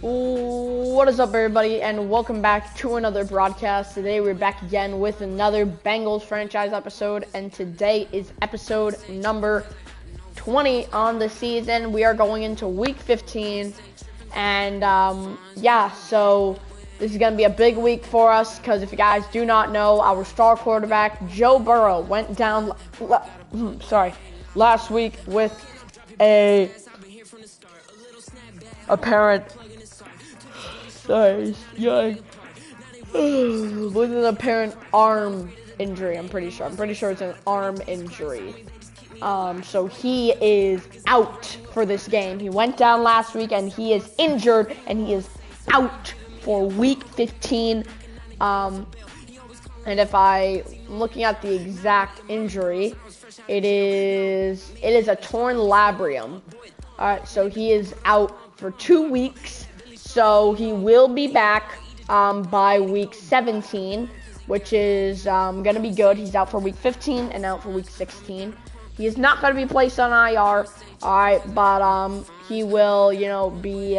What is up, everybody, and welcome back to another broadcast. Today we're back again with another Bengals franchise episode, and today is episode number 20 on the season. We are going into week 15, and so this is going to be a big week for us, because if you guys do not know, our star quarterback, Joe Burrow, went down last week with a apparent with an apparent arm injury. I'm pretty sure it's an arm injury. So he is out for this game. He went down last week and he is injured and he is out for week 15. And if I'm looking at the exact injury, it is a torn labrum. Alright, so he is out for 2 weeks. So he will be back by week 17, which is going to be good. He's out for week 15 and out for week 16. He is not going to be placed on IR, alright, but he will, be,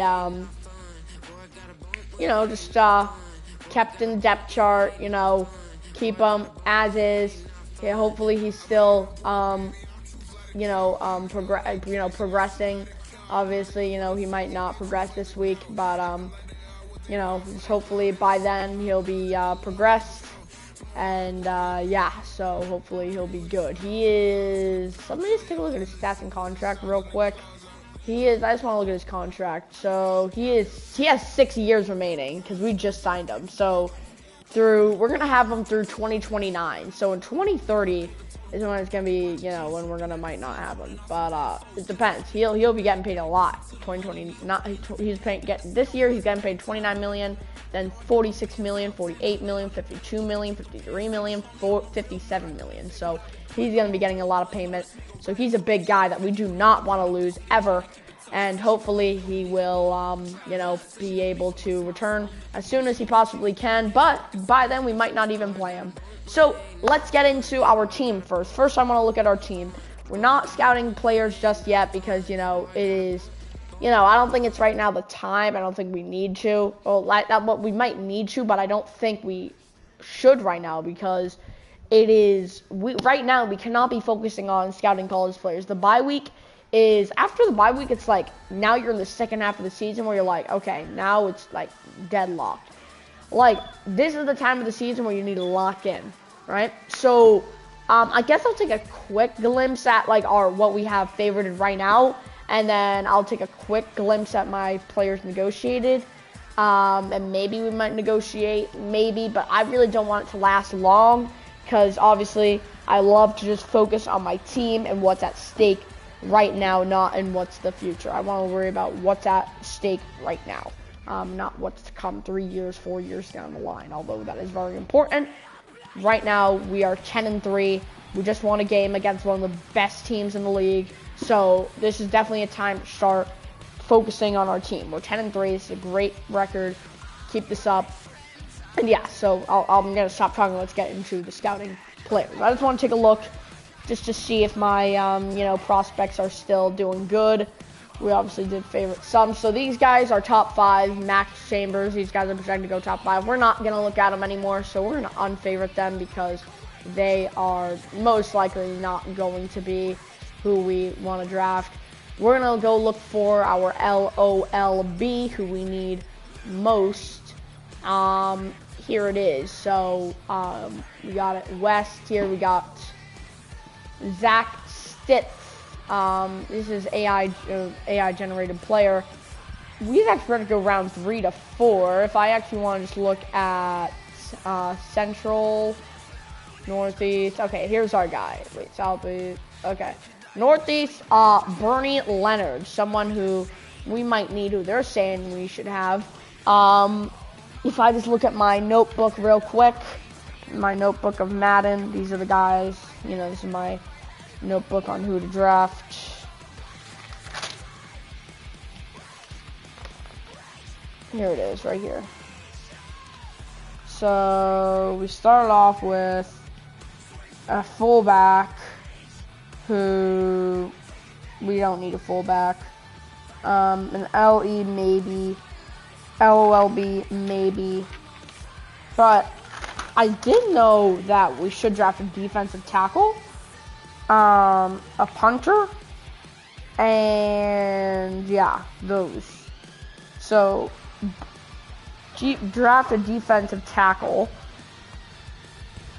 just kept in the depth chart, keep him as is. Yeah, hopefully he's still, progressing. Obviously, he might not progress this week, but, just hopefully by then he'll be progressed. And, so hopefully he'll be good. Let me just take a look at his stats and contract real quick. I just want to look at his contract. So he has 6 years remaining, because we just signed him. So we're going to have him through 2029. So in 2030 is when it's going to be, when we're might not have him. But, it depends. He'll be getting paid a lot. This year he's getting paid $29 million, then $46 million, $48 million, $52 million, $53 million, $57 million. So he's going to be getting a lot of payment. So he's a big guy that we do not want to lose ever. And hopefully he will, be able to return as soon as he possibly can. But by then we might not even play him. So let's get into our team first. First, I want to look at our team. We're not scouting players just yet because, it is, I don't think it's right now the time. I don't think we need to. We might need to, but I don't think we should right now because right now we cannot be focusing on scouting college players. The bye week is, after the bye week, it's like, now you're in the second half of the season where you're like, okay, now it's like deadlocked. Like, this is the time of the season where you need to lock in, right? So, I guess I'll take a quick glimpse at, what we have favorited right now, and then I'll take a quick glimpse at my players negotiated, and maybe we might negotiate, but I really don't want it to last long, because obviously, I love to just focus on my team and what's at stake right now, not in what's the future. I want to worry about what's at stake right now. Not what's to come 3 years, 4 years down the line, although that is very important. Right now, we are 10-3. We just won a game against one of the best teams in the league. So this is definitely a time to start focusing on our team. We're 10-3. It's a great record. Keep this up. And so I'm going to stop talking. Let's get into the scouting players. I just want to take a look just to see if my, prospects are still doing good. We obviously did favorite some. So these guys are top 5. Max Chambers, these guys are projected to go top 5. We're not going to look at them anymore, so we're going to unfavorite them because they are most likely not going to be who we want to draft. We're going to go look for our LOLB, who we need most. Here it is. So we got it west here. We got Zach Stitz. This is AI generated player. We've actually ready to go round 3 to 4. If I actually want to just look at Central, Northeast. Okay, here's our guy. Wait, Southeast. Okay, Northeast. Bernie Leonard, someone who we might need, who they're saying we should have. If I just look at my notebook real quick, my notebook of Madden. These are the guys. This is my notebook on who to draft. Here it is, right here. So we started off with a fullback who we don't need a fullback. An LE maybe. LOLB, maybe. But I did know that we should draft a defensive tackle, a punter, and yeah, those. So, draft a defensive tackle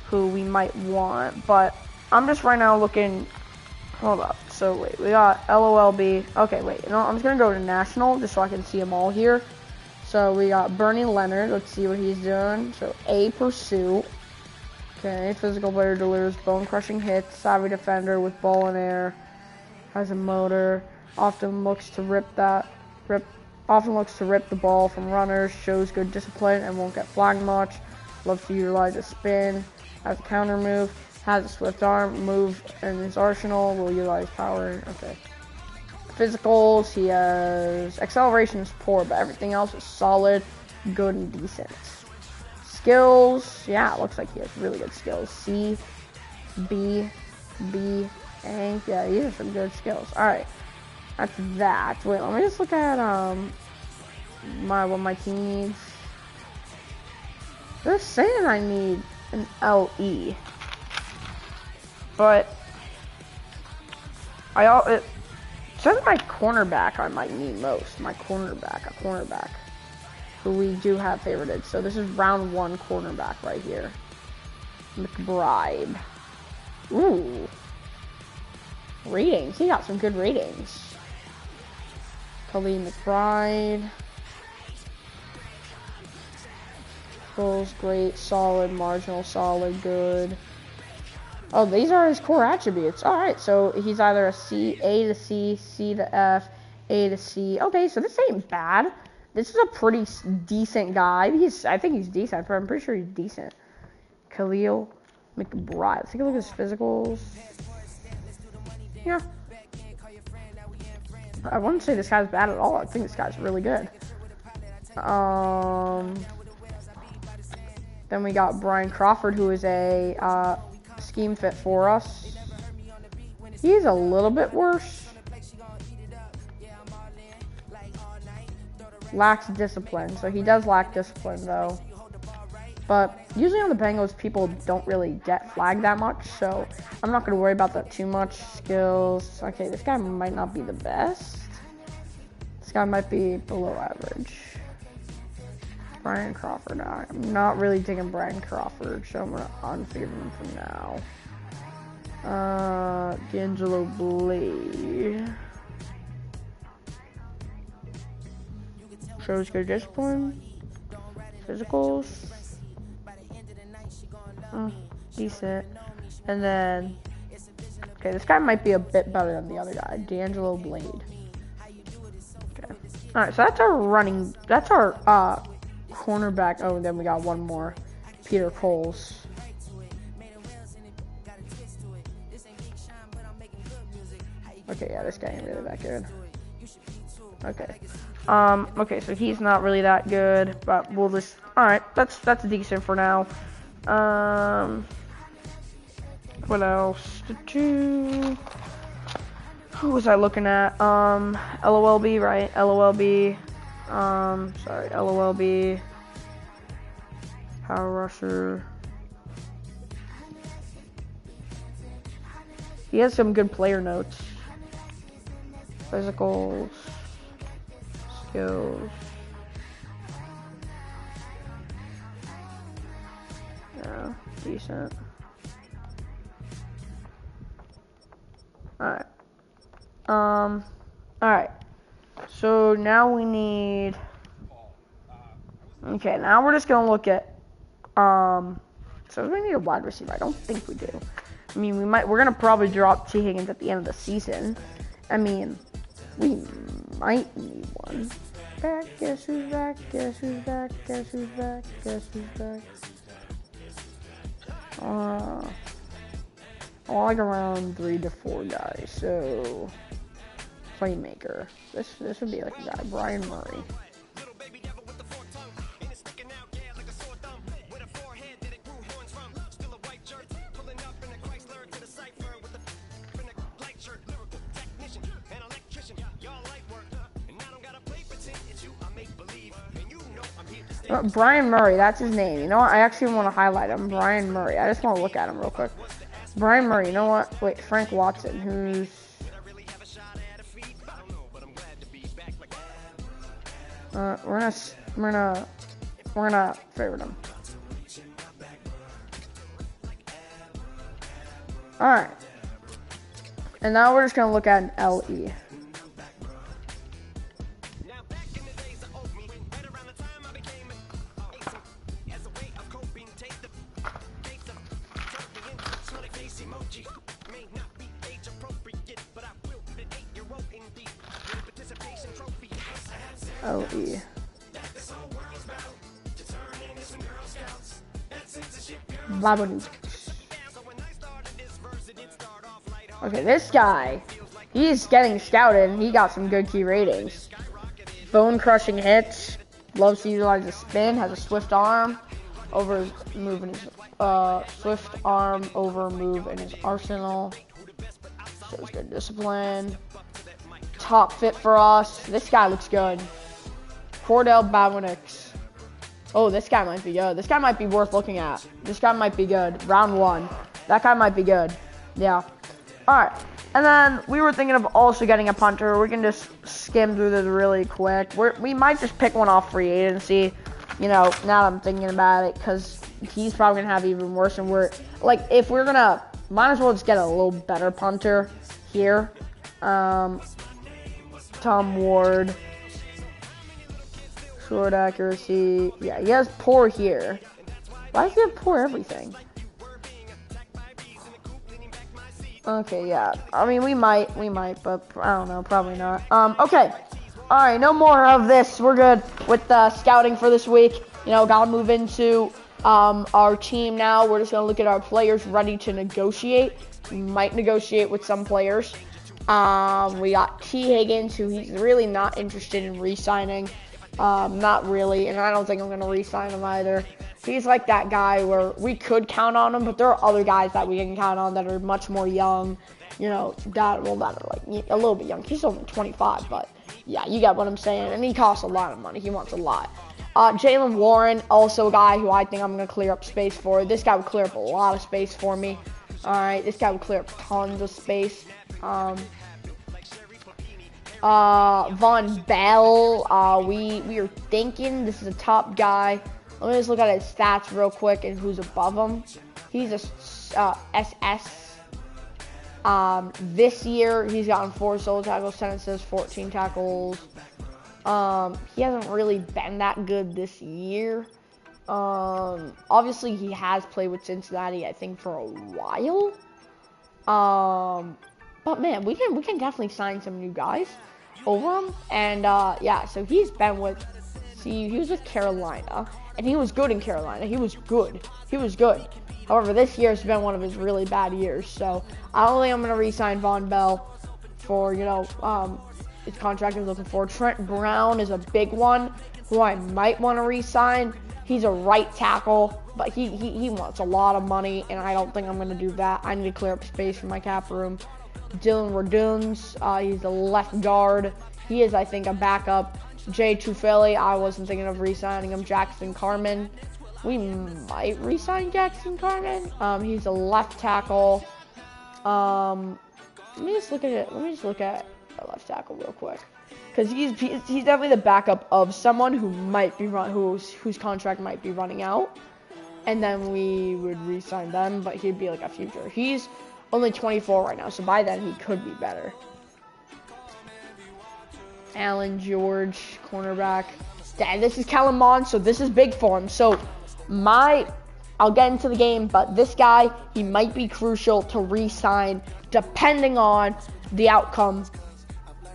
who we might want, but I'm just right now looking. Hold up. So wait, we got LOLB. Okay, wait. I'm just gonna go to national just so I can see them all here. So we got Bernie Leonard. Let's see what he's doing. So A pursuit. Okay, physical player, delivers bone-crushing hits. Savvy defender with ball in air. Has a motor. Often looks to rip the ball from runners. Shows good discipline and won't get flagged much. Loves to utilize a spin. Has a counter move. Has a swift arm, move in his arsenal, will utilize power. Okay. Physicals, he has acceleration is poor, but everything else is solid, good, and decent. Skills, yeah, it looks like he has really good skills. C, B, B, A. Yeah, these are some good skills. Alright. That's that. Wait, let me just look at what my team needs. They're saying I need an LE. But it says my cornerback I might need most. A cornerback who we do have favorited. So this is round 1 cornerback right here. McBride. Ooh. Ratings. He got some good ratings. Khalil McBride. Goals, great, solid, marginal, solid, good. Oh, these are his core attributes. All right, so he's either a C, A to C, C to F, A to C. Okay, so this ain't bad. This is a pretty decent guy. I think he's decent. I'm pretty sure he's decent. Khalil McBride. Let's take a look at his physicals. Yeah. I wouldn't say this guy's bad at all. I think this guy's really good. Then we got Brian Crawford, who is a scheme fit for us. He's a little bit worse. Lacks discipline. So he does lack discipline, though. But usually on the Bengals, people don't really get flagged that much. So I'm not going to worry about that too much. Skills. Okay, this guy might not be the best. This guy might be below average. Brian Crawford. I'm not really digging Brian Crawford, so I'm going to unfavor him for now. D'Angelo Blade. Shows good discipline. Physicals. Decent. And then, okay, this guy might be a bit better than the other guy. D'Angelo Blade. Okay. Alright, so that's our cornerback. Oh, and then we got one more. Peter Coles. Okay, yeah, this guy ain't really that good. Okay. Okay, so he's not really that good, but we'll just, alright, that's decent for now. What else? Who was I looking at? LOLB, right? LOLB. Sorry, LOLB. Power rusher. He has some good player notes. Physicals. Skills. Yeah, decent. Alright. Alright. So now we need. Okay, now we're just gonna look at. So we need a wide receiver. I don't think we do. I mean, we're gonna probably drop T. Higgins at the end of the season. I mean, we might need one. Back, guess who's back? Guess who's back? Guess who's back? Guess who's back? I like around 3 to 4 guys. So, playmaker. This would be like a guy, Brian Murray. Brian Murray, that's his name. You know what? I actually want to highlight him. Brian Murray. I just want to look at him real quick. Brian Murray. You know what? Wait, Frank Watson, who's... we're gonna favorite him. All right. And now we're just gonna look at an LE. LE. Babanoo. Okay, this guy, he's getting scouted, and he got some good key ratings. Bone-crushing hits, loves to utilize the spin, has a swift arm, over move in his swift arm over move in his arsenal. Shows good discipline. Top fit for us. This guy looks good. Cordell Babanix. Oh, this guy might be good. This guy might be worth looking at. This guy might be good. Round 1. That guy might be good. Yeah. Alright. And then we were thinking of also getting a punter. We can just skim through this really quick. We might just pick one off free agency. You know, now that I'm thinking about it, because he's probably going to have even worse. And we're, like, if we're going to, might as well just get a little better punter here. Tom Ward. Short accuracy. Yeah, he has poor here. Why does he have poor everything? Okay, yeah. I mean, we might, but I don't know, probably not. Okay. All right, no more of this. We're good with the scouting for this week. You know, gotta move into our team now. We're just gonna look at our players ready to negotiate. We might negotiate with some players. We got T. Higgins, who he's really not interested in re-signing. Not really, and I don't think I'm going to re-sign him either. He's like that guy where we could count on him, but there are other guys that we can count on that are much more young, you know, that are like a little bit young. He's only 25, but yeah, you get what I'm saying, and he costs a lot of money. He wants a lot. Jalen Warren, also a guy who I think I'm going to clear up space for. This guy would clear up a lot of space for me. All right, this guy would clear up tons of space. Von Bell, we are thinking this is a top guy. Let me just look at his stats real quick and who's above him. He's a SS. This year he's gotten 4 solo tackles, 10 assists, 14 tackles. He hasn't really been that good this year. Obviously he has played with Cincinnati, I think, for a while. But man, we can definitely sign some new guys over him. And yeah, so he's been with, he was with Carolina, and he was good in Carolina. He was good. However, this year has been one of his really bad years. So I don't think I'm gonna re-sign Von Bell for, you know, his contract he's looking for. Trent Brown is a big one who I might want to re-sign. He's a right tackle, but he wants a lot of money, and I don't think I'm gonna do that. I need to clear up space for my cap room. Dylan Raduns, he's a left guard. He is, I think, a backup. Jay Tufele, I wasn't thinking of re-signing him. Jackson Carman, we might re-sign Jackson Carman. He's a left tackle. Let me just look at the left tackle real quick, because he's definitely the backup of someone who might be whose contract might be running out, and then we would re-sign them, but he'd be like a future. He's only 24 right now, so by then he could be better. Allen George, cornerback. This is Kellen Mond, so this is big for him. So I'll get into the game, but this guy, he might be crucial to re-sign depending on the outcome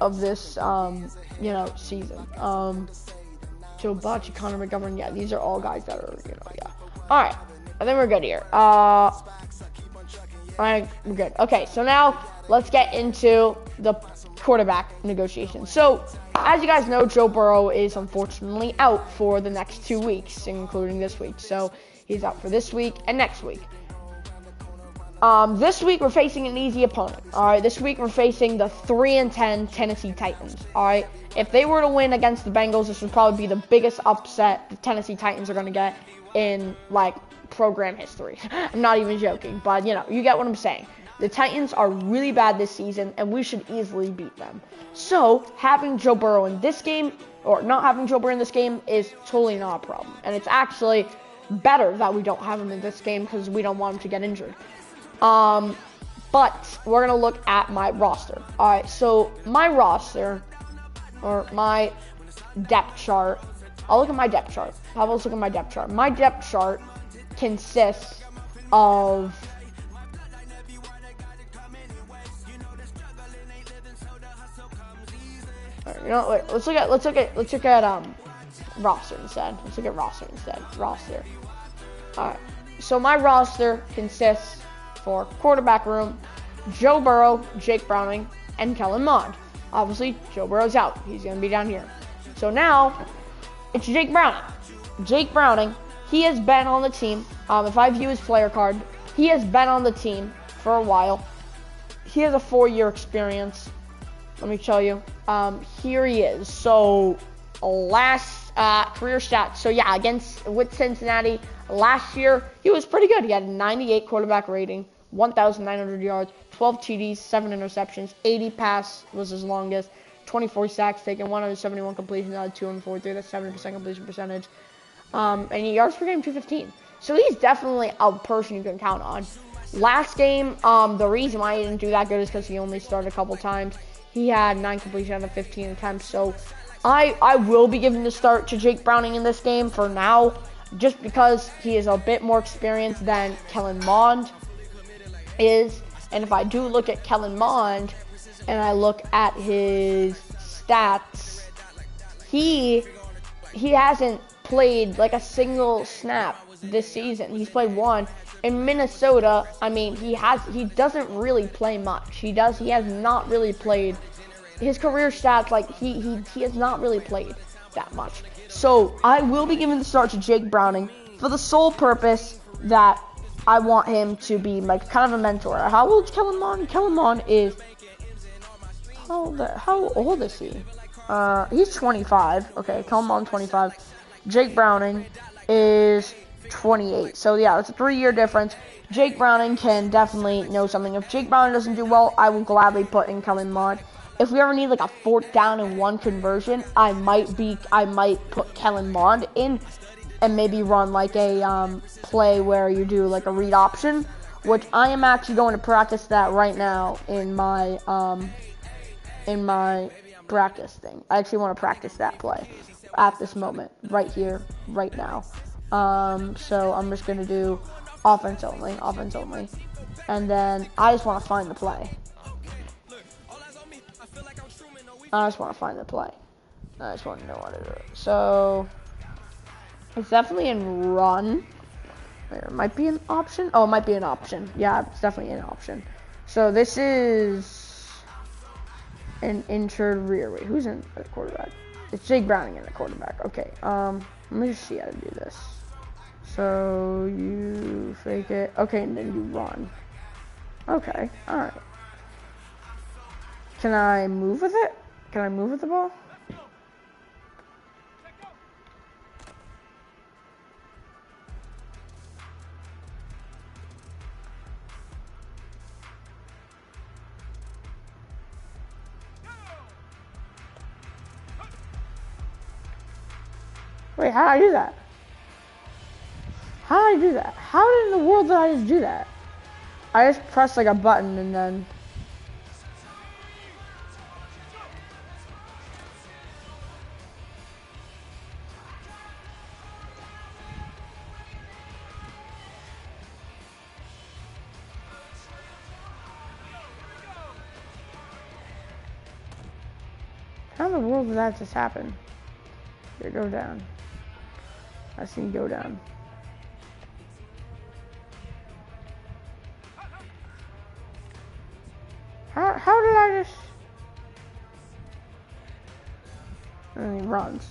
of this, you know, season. Joe Butch, Connor McGovern, yeah, these are all guys that are, you know, yeah. All right, I think we're good here. All right, we're good. Okay, so now let's get into the quarterback negotiations. So, as you guys know, Joe Burrow is unfortunately out for the next 2 weeks, including this week. So, he's out for this week and next week. This week we're facing an easy opponent. All right, this week we're facing the 3-10 Tennessee Titans. All right, if they were to win against the Bengals, this would probably be the biggest upset the Tennessee Titans are going to get in, like, program history. I'm not even joking, but, you know, you get what I'm saying. The Titans are really bad this season, and we should easily beat them. So, having Joe Burrow in this game, or not having Joe Burrow in this game, is totally not a problem. And it's actually better that we don't have him in this game because we don't want him to get injured. But we're going to look at my roster. All right, so my roster, or my depth chart, I'll look at my depth chart. How about let's look at my depth chart? My depth chart consists of... Right, you know, wait, let's look at roster instead. Let's look at roster instead. Roster. All right. So my roster consists for quarterback room, Joe Burrow, Jake Browning, and Kellen Mond. Obviously, Joe Burrow's out. He's gonna be down here. So now it's Jake Browning. Jake Browning. He has been on the team. If I view his player card, he has been on the team for a while. He has a 4-year experience. Let me tell you. Here he is. So last career stats. So yeah, with Cincinnati last year, he was pretty good. He had a 98 quarterback rating, 1,900 yards, 12 TDs, 7 interceptions, 80 pass was his longest, 24 sacks taken, 171 completions out of 243. That's 70% completion percentage. And yards per game, 215. So he's definitely a person you can count on. Last game, the reason why he didn't do that good is because he only started a couple times. He had 9 completions out of 15 attempts. So I will be giving the start to Jake Browning in this game for now, just because he is a bit more experienced than Kellen Mond is. And if I do look at Kellen Mond and I look at his stats, he hasn't played like a single snap this season. He's played 1. In Minnesota, I mean, he doesn't really play much. He has not really played. His career stats, like, he has not really played that much. So, I will be giving the start to Jake Browning for the sole purpose that I want him to be, like, kind of a mentor. How old is Kellen Mond? Kellen Mond is, how old is he? He's 25. Okay, Kellen Mond, 25. Jake Browning is 28. So yeah, it's a 3-year difference. Jake Browning can definitely know something. If Jake Browning doesn't do well, I will gladly put in Kellen Mond. If we ever need like a 4th down and 1 conversion, I might put Kellen Mond in and maybe run like a play where you do like a read option, which I am actually going to practice that right now in my practice thing. I actually want to practice that play at this moment, right here, right now. So I'm just going to do offense only, and then I just want to find the play. I just want to know what to do. So it's definitely in run. There might be an option. Oh, it might be an option. Yeah, it's definitely an option. So this is an injured rear. Wait, who's in the quarterback? It's Jake Browning in the quarterback. Okay. Let me just see how to do this. So you fake it. Okay, and then you run. Okay. All right. Can I move with it? Can I move with the ball? Wait, how did I do that? How in the world did I just do that? I just pressed like a button and then... How in the world did that just happen? Here, go down. I see you go down. How did I just... And he runs.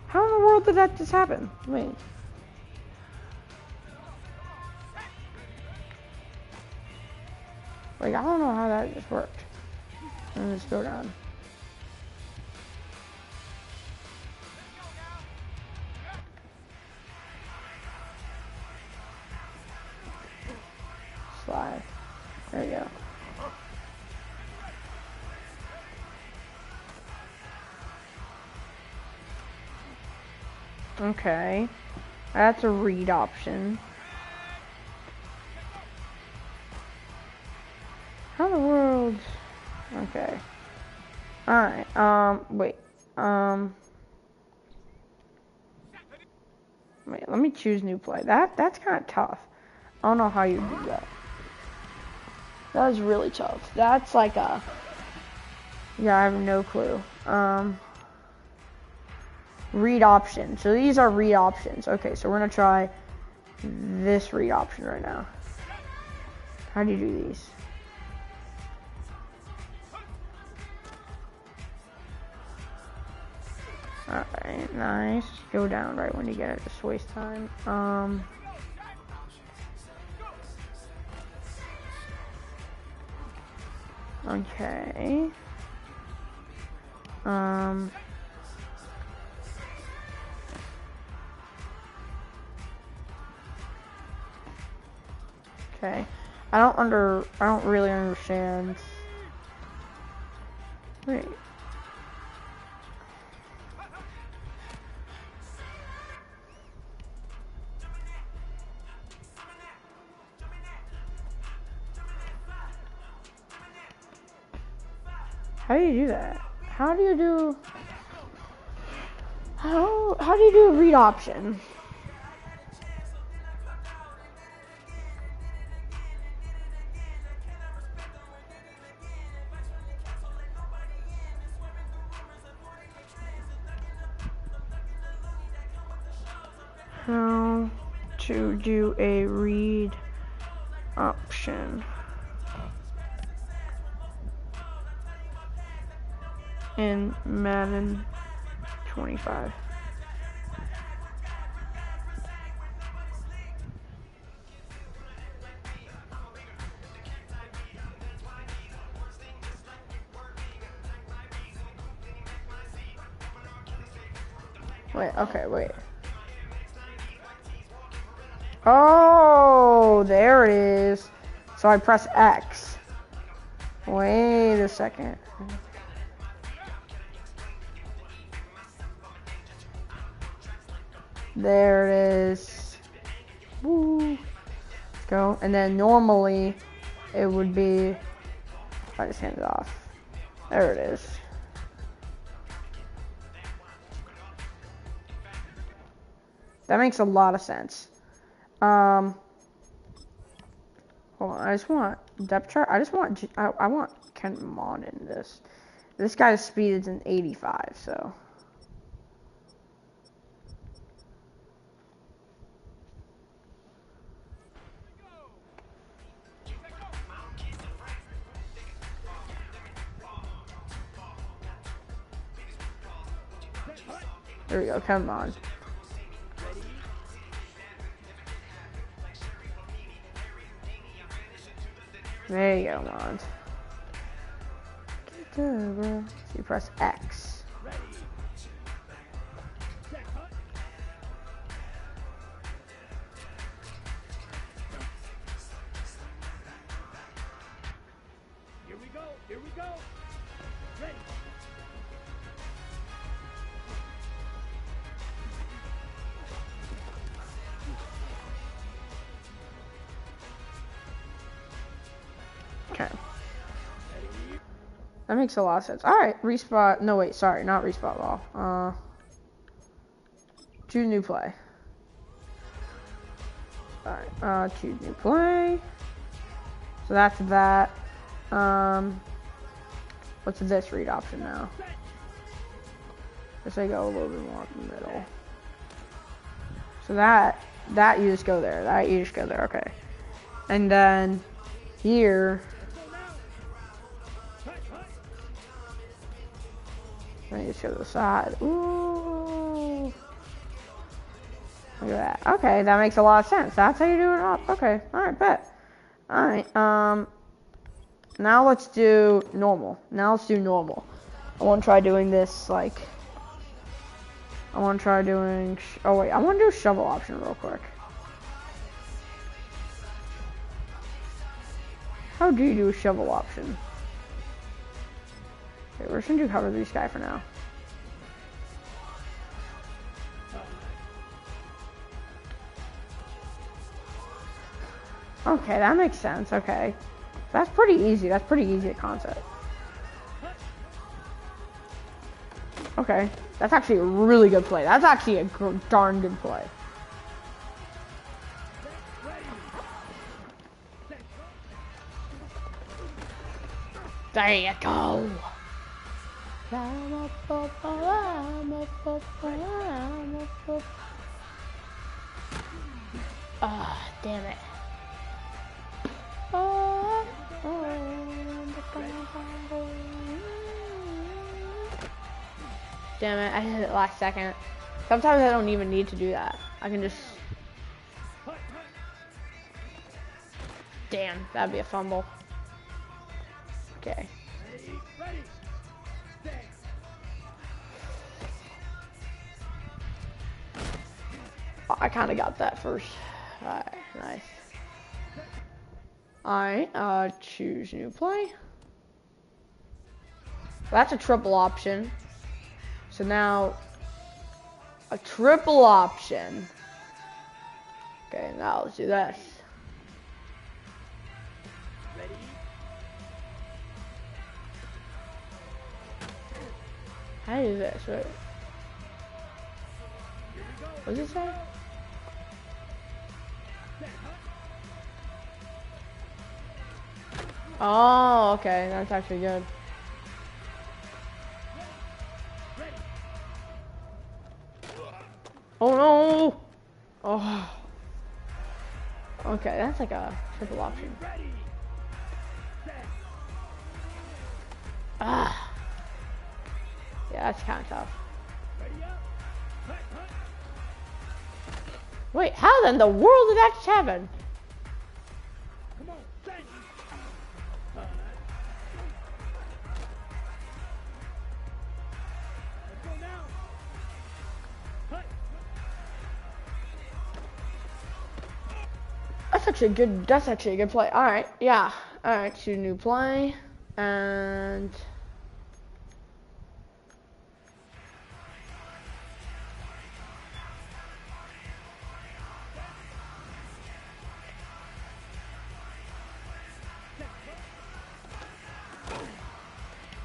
How in the world did that just happen? Wait. Like, I don't know how that just worked. And just go down. Okay. That's a read option. How in the world? Okay. Alright, wait. Wait, let me choose new play. That's kind of tough. I don't know how you do that. That is really tough. That's like a... Yeah, I have no clue. Read option. So these are read options. Okay, so we're gonna try this read option right now. How do you do these? Alright, nice. Go down right when you get it. Just waste time. Okay. Okay. I don't really understand. Wait. How do you do that? How do you do a read option? How to do a read option in Madden 25. Wait, okay, wait. Oh, there it is. So I press X. Wait a second. There it is. Woo. Let's go. And then normally it would be, I just hand it off. There it is. That makes a lot of sense. Hold on, I just want depth chart. I want Ken Mon in this. This guy's speed is an 85, so. There we go, come on. There you go, Mons. So you press X. Here we go, here we go. Ready. Okay. That makes a lot of sense. Alright, respot. No, wait, sorry, not respot ball. Choose new play. Alright, choose new play. So that's that. What's this read option now? Guess I go a little bit more in the middle. So that you just go there. That you just go there, okay. And then here, let me just go to the side. Ooh. Look at that. Okay, that makes a lot of sense. That's how you do it up. Okay, alright, bet. Alright, now let's do normal. I want to try doing this, like, I want to try doing, oh wait, I want to do a shovel option real quick. How do you do a shovel option? Okay, we're just going to do cover this guy for now. Okay, that makes sense. Okay. That's pretty easy. That's pretty easy concept. Okay. That's actually a really good play. That's actually a darn good play. There you go. Ah, damn it. Damn it, I hit it last second. Sometimes I don't even need to do that. I can just... Damn, that'd be a fumble. Okay. Oh, I kind of got that first. Alright, nice. Alright, choose new play. That's a triple option. So now, a triple option. Okay, now let's do this. How do you do this? Wait. What does it say? Oh, okay, that's actually good. Oh no! Oh. Okay, that's like a triple option. Ah. Yeah, that's kind of tough. Wait, how in the world did that just happen? That's actually a good play. Alright, yeah. Alright, choose a new play. And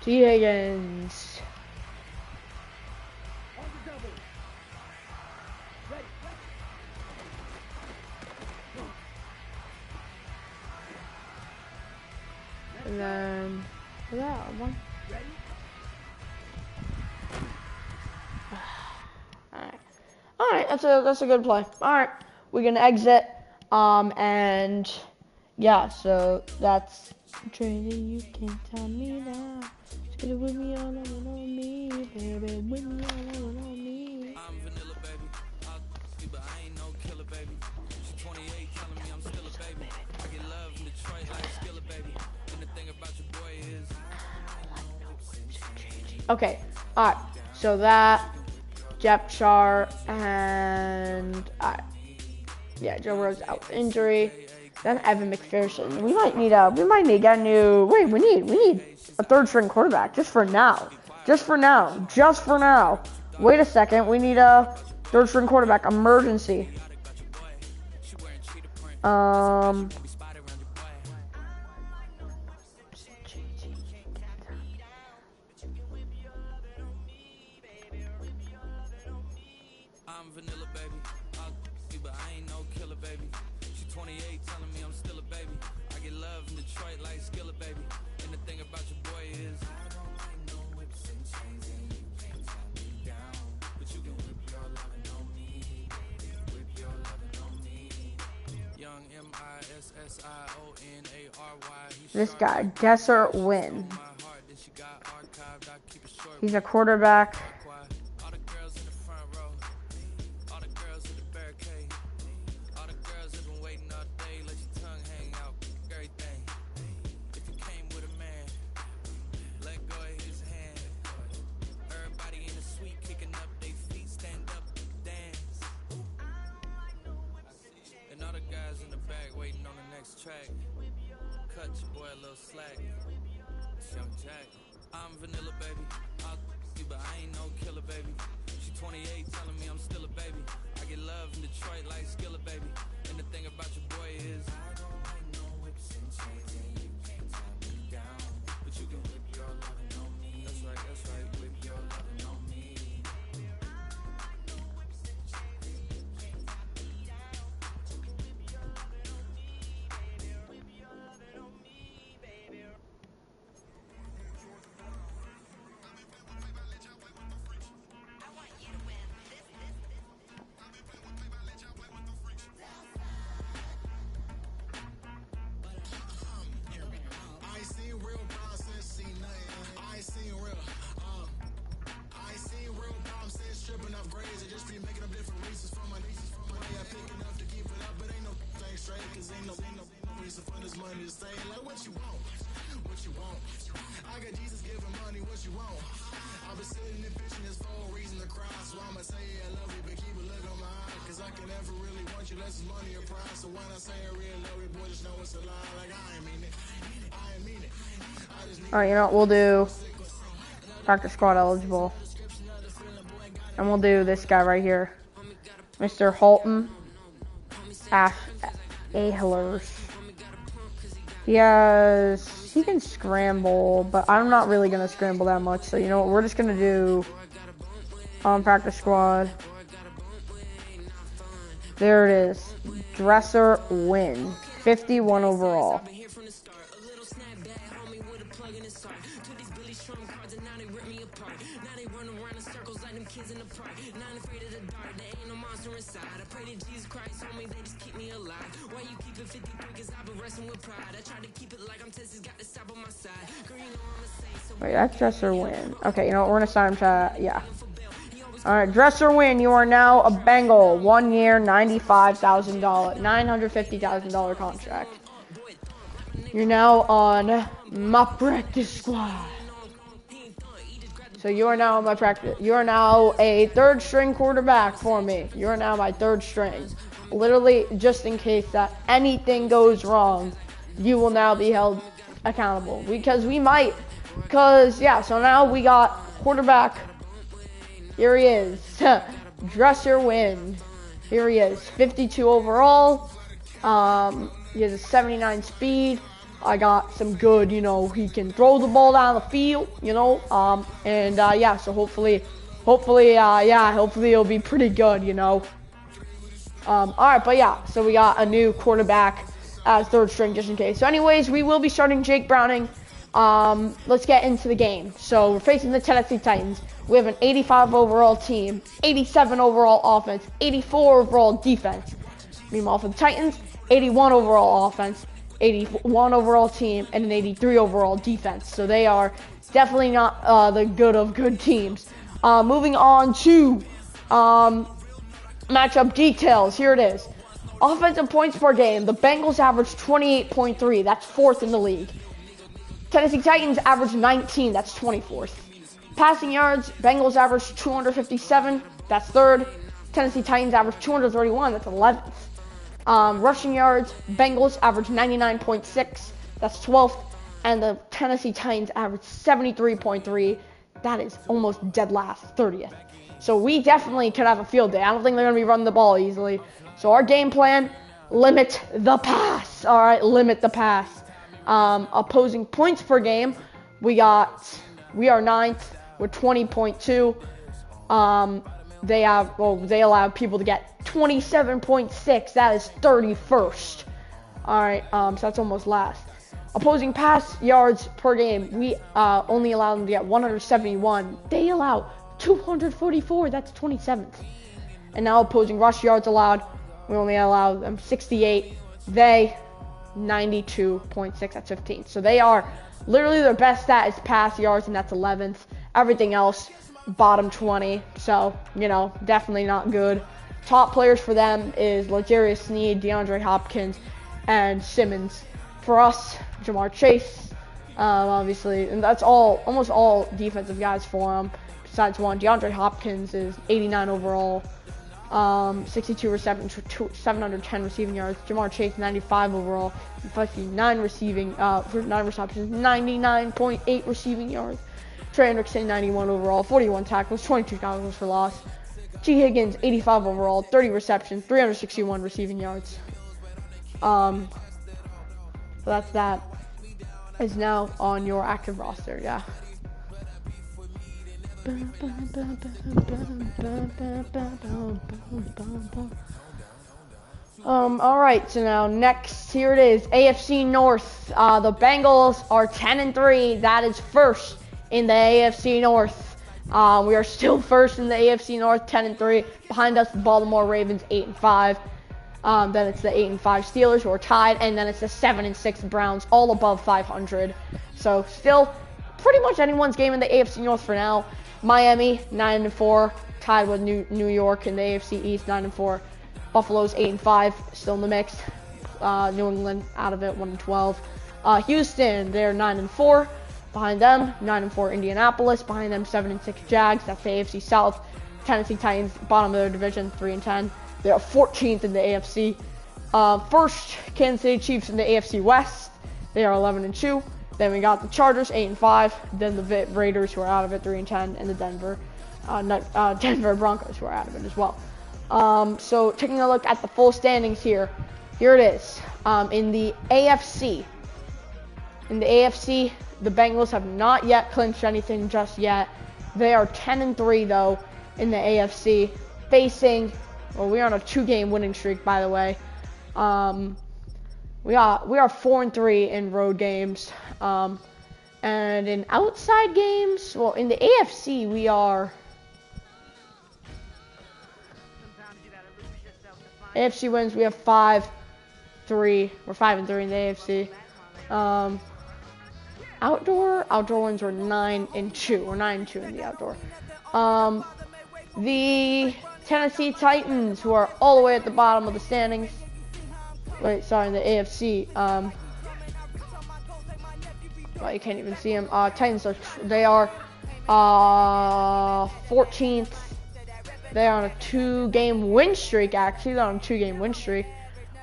T. Higgins. And then that one. Alright, that's a good play. Alright, we're gonna exit. And yeah, so that's trading. You can't tell me now. Just get it with me all on me, baby. With me all on me. I'm vanilla, baby. I'll you, but I ain't no killer, baby. She's 28, telling me I'm still a baby. I get love in Detroit like Skilla, baby. And the thing about your boy is okay, alright. So that Jeff Char and yeah, Joe Burrow's out with injury. Then Evan McPherson. We might need to get a new. Wait, we need a third string quarterback just for now. Just for now. Wait a second. We need a third string quarterback emergency. I'm vanilla, baby. I'll you, but I ain't no killer, baby. She's 28, telling me I'm still a baby. I get love in Detroit like Skilla, baby. And the thing about your boy is I don't like no whips and chains, and you can't tie me down. But you can whip your lovin' on me, whip your lovin' on me. Young MISSIONARY. This guy, Desert Win. He's a quarterback. Track. Cut your boy a little slack. It's Young Jack. I'm vanilla, baby. I'll you, but I ain't no killer, baby. She 28, telling me I'm still a baby. I Alright, you know what we'll do? Practice squad eligible. And we'll do this guy right here. Mr. Halton. Ahlers. He can scramble, but I'm not really going to scramble that much. So, you know what? We're just going to do practice squad. There it is. Dresser win. 51 overall. Wait, that's Dresser win. Okay, you know what? We're going to sign him to, yeah. Alright, Dresser win. You are now a Bengal. 1 year, $950,000 contract. You're now on my practice squad. So you are now on my practice. You are now a third string quarterback for me. You are now my third string. Literally, just in case that anything goes wrong, you will now be held accountable. Because we might. Because, yeah, so now we got quarterback. Here he is. Dresser win. Here he is. 52 overall. He has a 79 speed. I got some good, you know, he can throw the ball down the field, you know. Yeah, so hopefully it'll be pretty good, you know. Alright, but yeah, so we got a new quarterback as third string just in case. So anyways, we will be starting Jake Browning. Let's get into the game. So we're facing the Tennessee Titans. We have an 85 overall team, 87 overall offense, 84 overall defense. Meanwhile, for the Titans, 81 overall offense, 81 overall team, and an 83 overall defense. So they are definitely not the good of good teams. Moving on to matchup details. Here it is. Offensive points per game. The Bengals average 28.3. That's 4th in the league. Tennessee Titans average 19. That's 24th. Passing yards. Bengals average 257. That's 3rd. Tennessee Titans average 231. That's 11th. Rushing yards. Bengals average 99.6. That's 12th. And the Tennessee Titans average 73.3. That is almost dead last. 30th. So we definitely could have a field day. I don't think they're going to be running the ball easily. So our game plan, limit the pass. All right, limit the pass. Opposing points per game, we are 9th with 20.2. They allow people to get 27.6. That is 31st. All right, so that's almost last. Opposing pass yards per game, we only allow them to get 171. They allow 244. That's 27th. And now opposing rush yards allowed, we only allow them 68. They 92.6. That's 15th. So they are literally their best stat is pass yards, and that's 11th. Everything else bottom 20. So, you know, definitely not good. Top players for them is L'Jarius Sneed, DeAndre Hopkins, and Simmons. For us, Jamar Chase, obviously, and that's almost all defensive guys for them. Besides one, DeAndre Hopkins is 89 overall, 62 receptions, 710 receiving yards. Jamar Chase, 95 overall, 59 receiving, for 9 receptions, 99.8 receiving yards. Trey Hendrickson, 91 overall, 41 tackles, 22 tackles for loss. G. Higgins, 85 overall, 30 receptions, 361 receiving yards. So that is now on your active roster, yeah. All right, so now next, here it is, AFC North. The Bengals are 10-3. That is first in the AFC North. We are still first in the AFC North, 10-3. Behind us, the Baltimore Ravens, 8-5. Then it's the 8-5 Steelers, who are tied, and then it's the 7-6 Browns, all above 500. So still pretty much anyone's game in the AFC North for now. Miami, 9-4, tied with New York in the AFC East, 9-4. Buffalo's 8-5, still in the mix. New England out of it, 1-12. Houston, they're 9-4. Behind them, 9-4 Indianapolis. Behind them, 7-6 Jags. That's the AFC South. Tennessee Titans, bottom of their division, 3-10. They are 14th in the AFC. First, Kansas City Chiefs in the AFC West. They are 11-2. Then we got the Chargers, 8-5. Then the Raiders, who are out of it, 3-10, and the Denver Broncos, who are out of it as well. So taking a look at the full standings here. Here it is. In the AFC. The Bengals have not yet clinched anything just yet. They are 10-3 though in the AFC, facing. Well, we are on a 2-game winning streak, by the way. We are 4-3 in road games, and in outside games. Well, in the AFC we are. AFC wins. We have 5-3. We're 5-3 in the AFC. Outdoor wins were 9-2. We're 9-2 in the outdoor. The Tennessee Titans, who are all the way at the bottom of the standings. Wait, sorry, in the AFC. Well, you can't even see them. Titans they are 14th. They're on a 2-game win streak. Actually, they're on a 2-game win streak.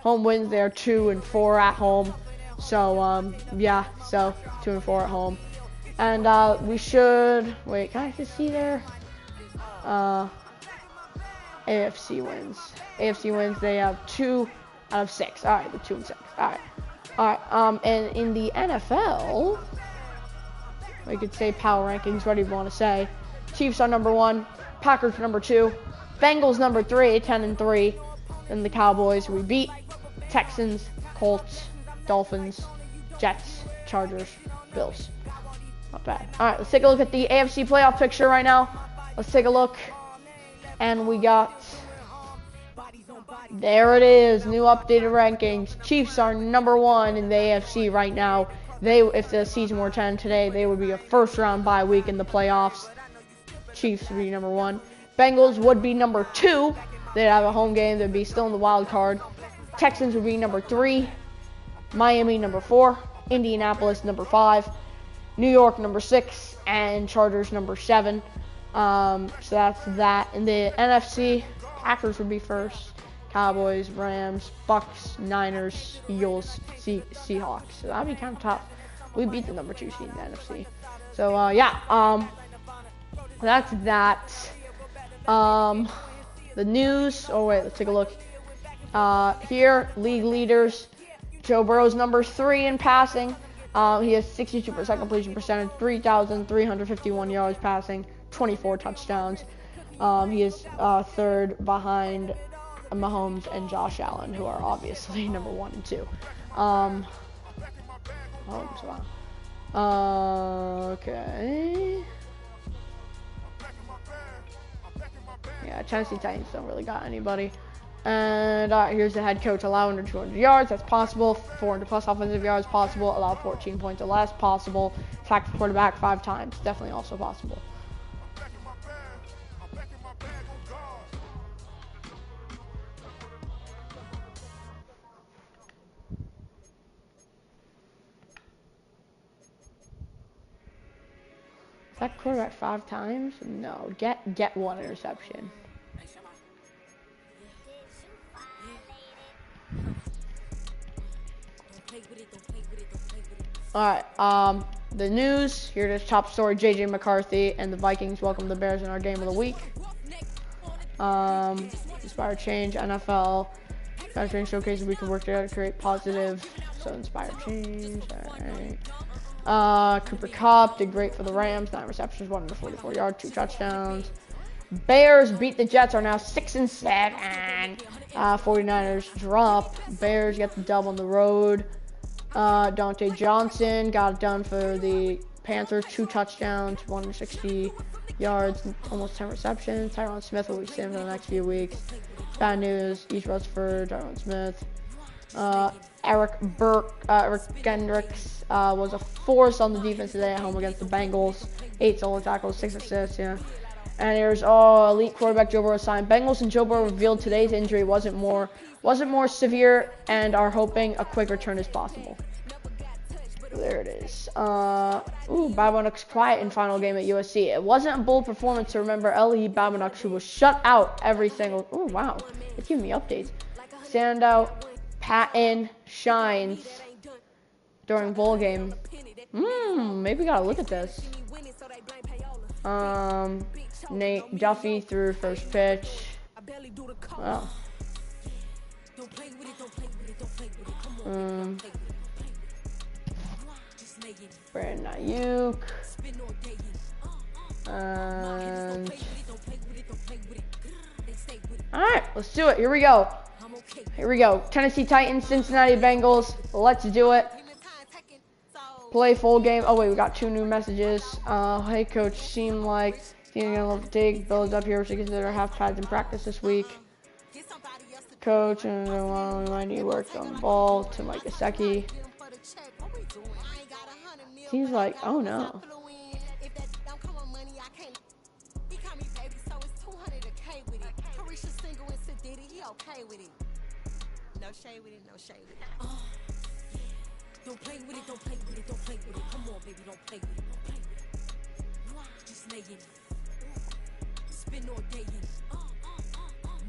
Home wins, they're 2-4 at home. So yeah, so 2-4 at home. And we should wait. Can I just see there? AFC wins. AFC wins. They have 2 out of 6. All right, the 2 and 6. All right. And in the NFL, we could say power rankings. What do you want to say? Chiefs are number 1. Packers number 2. Bengals number 3, 10-3. Then the Cowboys we beat. Texans, Colts, Dolphins, Jets, Chargers, Bills. Not bad. All right, let's take a look at the AFC playoff picture right now. Let's take a look. And we got, there it is, new updated rankings. Chiefs are number 1 in the AFC right now. If the season were to end today, they would be a first round bye week in the playoffs. Chiefs would be number 1. Bengals would be number 2. They'd have a home game. They'd be still in the wild card. Texans would be number 3. Miami number 4. Indianapolis number 5. New York number 6. And Chargers number 7. So that's that. In the NFC, Packers would be first. Cowboys, Rams, Bucks, Niners, Eagles, Seahawks. So that'd be kind of tough. We beat the number 2 seed in the NFC. So yeah, that's that. The news. Oh wait, let's take a look. Here, league leaders. Joe Burrow's number 3 in passing. He has 62% completion percentage, 3,351 yards passing, 24 touchdowns. He is third behind Mahomes and Josh Allen, who are obviously number 1 and 2. Mahomes, wow. Okay. Yeah, Tennessee Titans don't really got anybody. And here's the head coach: allow under 200 yards, that's possible. 400 plus offensive yards, possible. Allow 14 points or less, possible. Sack the quarterback 5 times, definitely also possible. Sack quarterback 5 times? No, get 1 interception. Alright, the news. Here it is, top story. JJ McCarthy and the Vikings welcome the Bears in our game of the week. Inspire change, NFL. Inspire change showcase. We can work together to create positive. So inspire change. All right. Cooper Kupp did great for the Rams. 9 receptions, 144 yards, 2 touchdowns. Bears beat the Jets. Are now 6-7. 49ers drop. Bears get the dub on the road. Dante Johnson got it done for the Panthers. 2 touchdowns, 160 yards, almost 10 receptions. Tyron Smith will be sitting for the next few weeks. Bad news, East Rutherford, Tyron Smith. Eric Gendricks was a force on the defense today at home against the Bengals. 8 solo tackles, 6 assists, yeah. And here's elite quarterback Joe Burrow signed. Bengals and Joe Burrow revealed today's injury wasn't more severe and are hoping a quick return is possible. There it is. Babanuk's quiet in final game at USC. It wasn't a bold performance to remember Eli Babanuk, who was shut out every single. Oh wow, it's giving me updates. Standout Patton shines during bowl game. Maybe we gotta look at this. Nate Duffy threw first pitch. Wow. Brandon Ayuk. And alright, let's do it. Here we go. Tennessee Titans, Cincinnati Bengals. Let's do it. Play full game. Oh wait, we got 2 new messages. Hey coach, seemed like you're gonna love to take builds up here, which I consider half pads in practice this week. Coach, and we might need work on the ball to Mike Gesicki. Seems like, oh no. Don't play with it, don't play with it, don't play with it. Come on, baby, don't play with it, don't play with it. Just lay it. Spin all day in.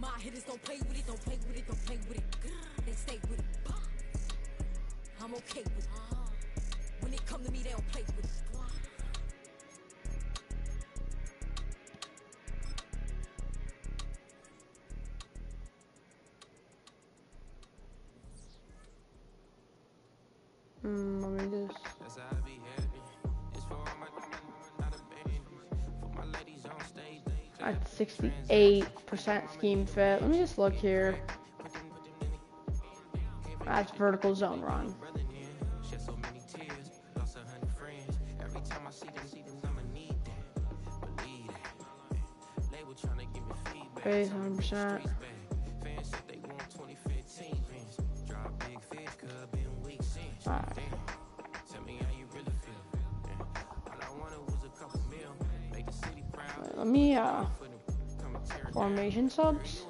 My hitters don't play with it, don't play with it, don't play with it. They stay with it. I'm okay with it. When it come to me, they don't play with it. Let me do this. At 68% scheme fit. Let me just look here. That's vertical zone run. Okay, 100%. Alright. Let me formation subs.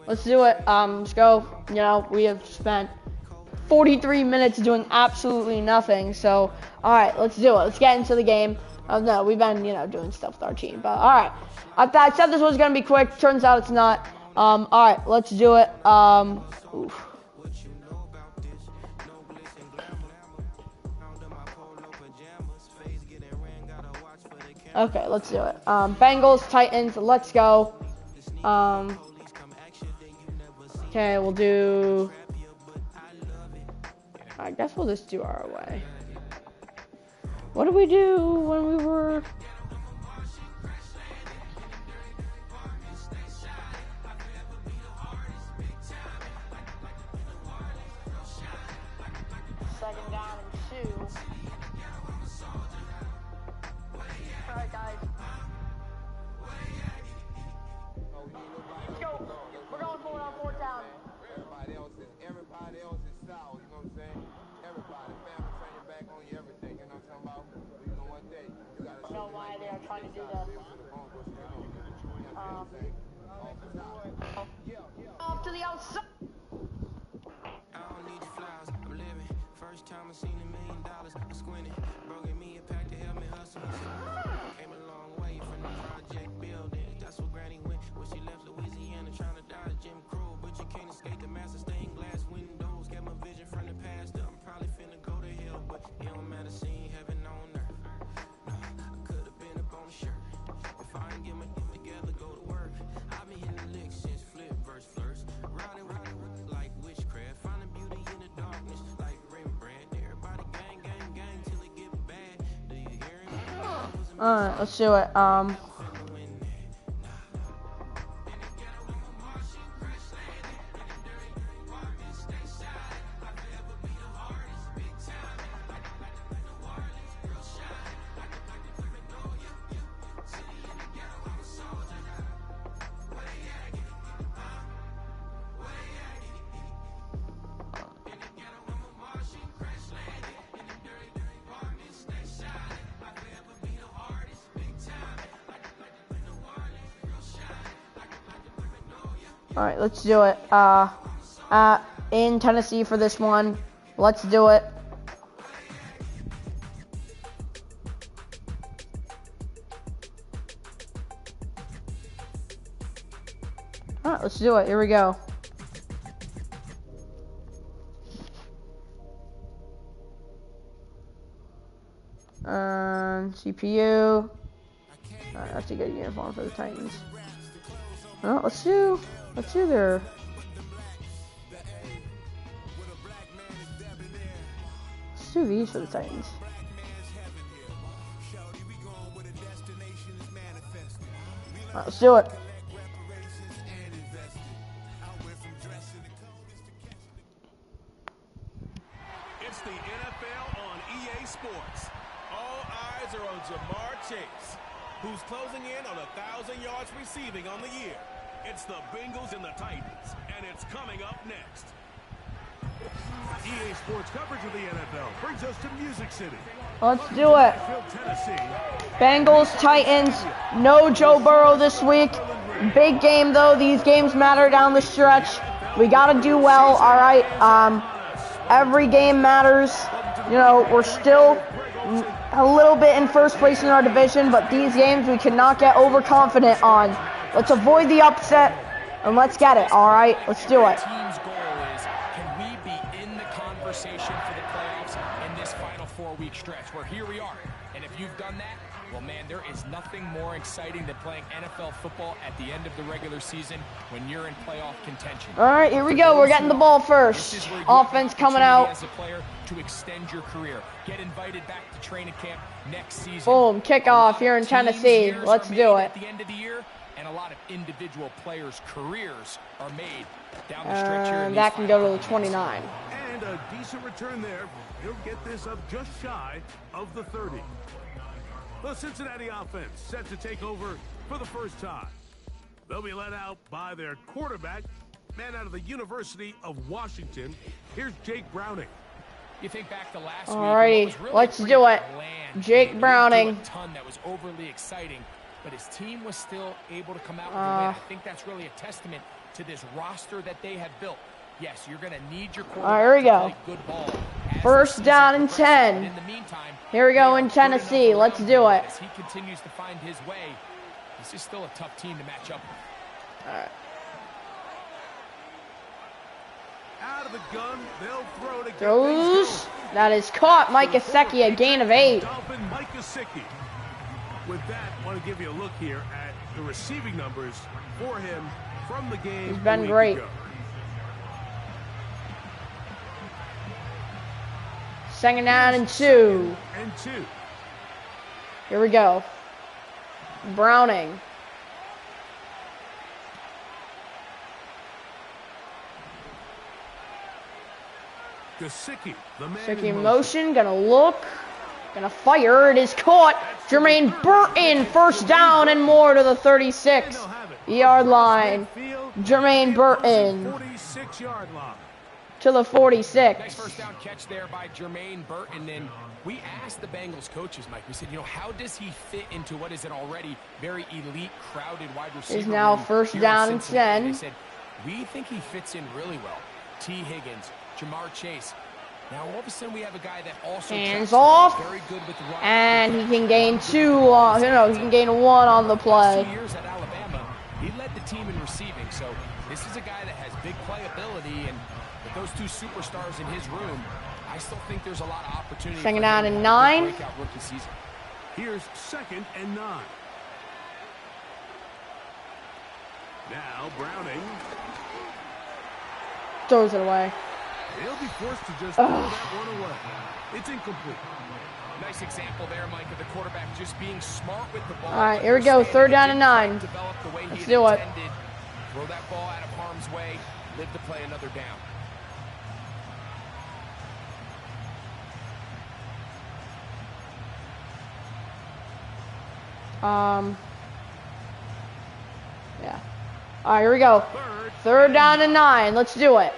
Let's do it. Let's go. You know, we have spent 43 minutes doing absolutely nothing. So, all right, let's do it. Let's get into the game. No, we've been, doing stuff with our team. But, all right. I said this was going to be quick. Turns out it's not. All right, let's do it. Oof. Okay, let's do it. Bengals, Titans, let's go. Okay, we'll do... I guess we'll just do our way. What did we do when we were... Second down and 2. Alright, guys. Let's go. We're going for it on 4th down. Everybody else is sour, you know what I'm saying? Everybody, family, turn your back on you, everything, you know what I'm talking about? You know one day, you gotta I know why they are trying to do that. Off to the outside. First time I seen $1 million, I squinted. Bro gave me a pack to help me hustle. Came a long way from the project building. That's where Granny went when she left Louisiana, trying to dodge Jim Crow. But you can't escape the master stained glass windows. Got my vision from the past. I'm probably finna go to hell, but it don't matter. Seeing heaven on earth. No, I could have been up on the shirt. If I ain't get my together, go to work. I've been hitting licks since flip verse first. Riding like witchcraft, finding beauty in the darkness like Rembrandt. Everybody gang, gang, gang till it get bad. Do you hear me? Alright, let's do it. Alright, let's do it. In Tennessee for this one. Let's do it. Alright, let's do it. Here we go. CPU. Alright, that's a good uniform for the Titans. Well, let's do their. Let's do these for the Titans. Alright, let's do it. It's the NFL on EA Sports. All eyes are on Jamar Chase, who's closing in on 1,000 yards receiving on the year. It's the Bengals and the Titans, and it's coming up next. EA Sports coverage of the NFL brings us to Music City. Let's do it. Tennessee. Bengals, Titans, no Joe Burrow this week. Big game though. These games matter down the stretch. We gotta do well, alright? Every game matters. You know, we're still a little bit in first place in our division, but these games we cannot get overconfident on. Let's avoid the upset and let's get it, alright? Let's do it. Team's goal is, can we be in the conversation for the playoffs in this final 4-week stretch? Where here we are, and if you've done that, well, man, there is nothing more exciting than playing NFL football at the end of the regular season when you're in playoff contention. All right, here we go. We're getting the ball first. Offense coming out. As a player to extend your career, get invited back to training camp next season. Boom, kickoff here in Tennessee. Let's do it. At the end of the year, and a lot of individual players' careers are made down the stretch here. That can go to the 29. And a decent return there. He'll get this up just shy of the 30. The Cincinnati offense set to take over for the first time. They'll be led out by their quarterback, man out of the University of Washington. Here's Jake Browning. You think back to last Alrighty, week, really let's do it. Jake Browning. A ton that was overly exciting, but his team was still able to come out with a win. I think that's really a testament to this roster that they have built. Yes, you're going to need your quarterback. All right, here we go. To play good ball. First down and 10. In the meantime, here we go in Tennessee. Let's do it. As he continues to find his way, this is still a tough team to match up with. All right. Out of the gun, they'll throw to throws. That is caught. Mike Gesicki, a gain of 8. Dolphin Mike Gesicki. With that, I want to give you a look here at the receiving numbers for him from the game. He's been great. Second down and 2. Here we go. Browning. Gesicki, the man Gesicki in motion, gonna look, gonna fire. It is caught. Jermaine Burton, first down and more to the 36-yard line. Jermaine Burton 46-yard line. to the 46. Nice first down catch there by Jermaine Burton. And we asked the Bengals coaches, Mike, we said, you know, how does he fit into what is an already very elite, crowded wide receiver? Is now first down and 10. They said, we think he fits in really well. T. Higgins, Jamar Chase, Now all of a sudden we have a guy that also Hands off, very good with the run. and he can gain 2 on, he can gain 1 on the play. 2 years at Alabama, he led the team in receiving, so this is a guy that has big playability, and with those 2 superstars in his room, I still think there's a lot of opportunity. Second down and 9. Breakout rookie season. Here's 2nd and 9. Now Browning. Throws it away. He'll be forced to just throw that one away. It's incomplete. Nice example there, Mike, of the quarterback just being smart with the ball. All right, here we go. 3rd down and 9. Let's do it. Throw that ball out of harm's way. Live to play another down. Yeah. All right, here we go. 3rd down and 9. Let's do it.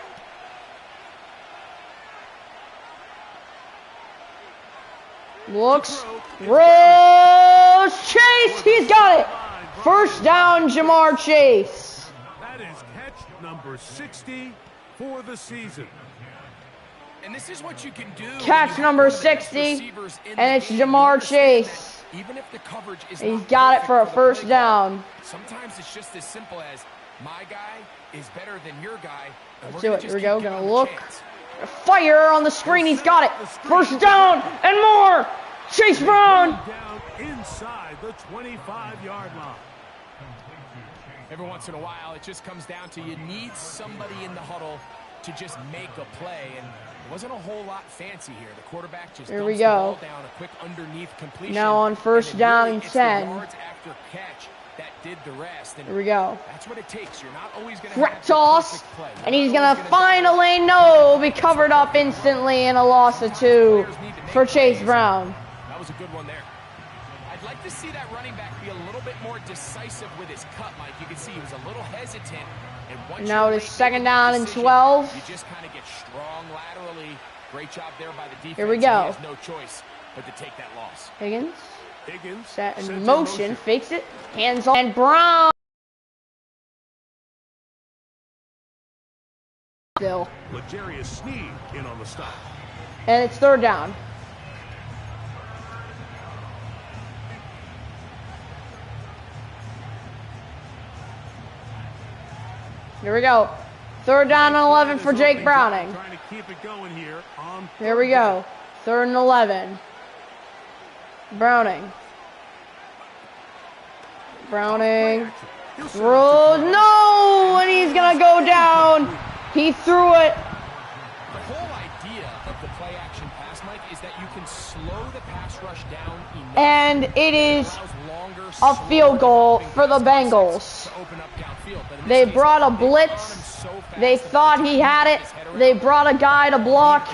Looks, throws, Chase, he's got it. 1st down, Jamar Chase. That is catch number 60 for the season. And this is what you can do. Catch number 60, and it's Jamar Chase. Even if the coverage is He's got it for a 1st down. Sometimes it's just as simple as my guy is better than your guy. Let's do it. Here we go. Gonna look. Fire on the screen. He's got it. 1st down and more. Chase Brown. Down inside the 25-yard line. Every once in a while, it just comes down to you need somebody in the huddle to just make a play, and it wasn't a whole lot fancy here. The quarterback just here we the go. ball down, a quick underneath completion. Now on 1st down and 10. Yards after catch that did the rest. And here we go. That's what it takes. You're not always going to Crack toss, and he's gonna find a lane. No, be covered up instantly, and a loss of 2 for Chase Brown. That was a good one there. I'd like to see that running back be a little bit more decisive with his cut, Mike. You can see he was a little hesitant. And once now it is 2nd down and 12. You just kind of get strong laterally. Great job there by the defense. Here we go. He has no choice but to take that loss. Higgins. Set sent in motion, fakes it, hands on, and Brown. Still. L'Jarius Sneed in on the stop. And it's 3rd down. Here we go. 3rd down and 11 for Jake Browning. Trying to keep it going here on Here we go. 3rd and 11. Browning. Throws. No! And he's going to go down. He threw it. The whole idea of the play action pass, Mike, is that you can slow the pass rush down enough. And it is a field goal for the Bengals. They brought a blitz. They thought he had it. They brought a guy to block.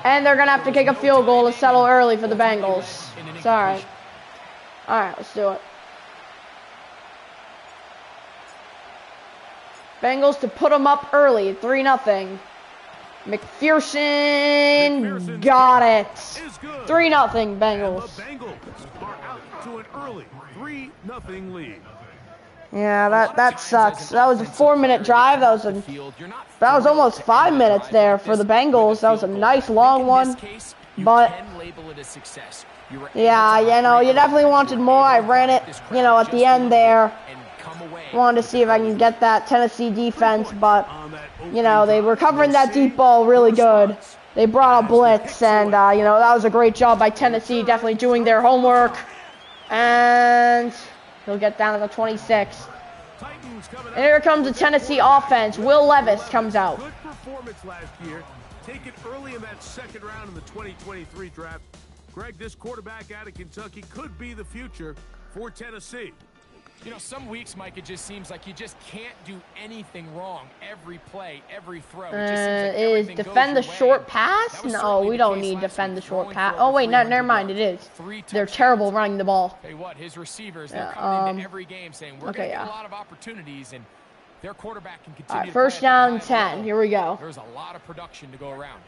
And they're going to have to kick a field goal to settle early for the Bengals. It's all right. All right, let's do it. Bengals to put them up early, 3-0. McPherson got it. 3-0 Bengals. The Bengals are out to an early 3-0 lead. Yeah, that sucks. That was a 4-minute drive. That was almost 5 minutes there for the Bengals. That was a nice long one. But yeah, you know, you definitely wanted more. I ran it, you know, at the end there. Wanted to see if I can get that Tennessee defense, but you know, they were covering that deep ball really good. They brought a blitz, and you know, that was a great job by Tennessee, definitely doing their homework. And he'll get down to the 26. And here comes the Tennessee offense. Will Levis comes out. Good performance last year. Taken early in that 2nd round in the 2023 draft. Greg, this quarterback out of Kentucky could be the future for Tennessee. You know, some weeks, Mike, it just seems like you just can't do anything wrong. Every play, every throw. It just seems like everything defend the goes your short way. pass? No, we don't need defend the short pass. Oh, wait, never mind, it is. They're terrible running the ball. Hey, what? His receivers, they're coming into every game saying, we're going to get yeah. a lot of opportunities, and their quarterback can continue All right, to 1st play at down, the high 10. level. Here we go. There's a lot of production to go around.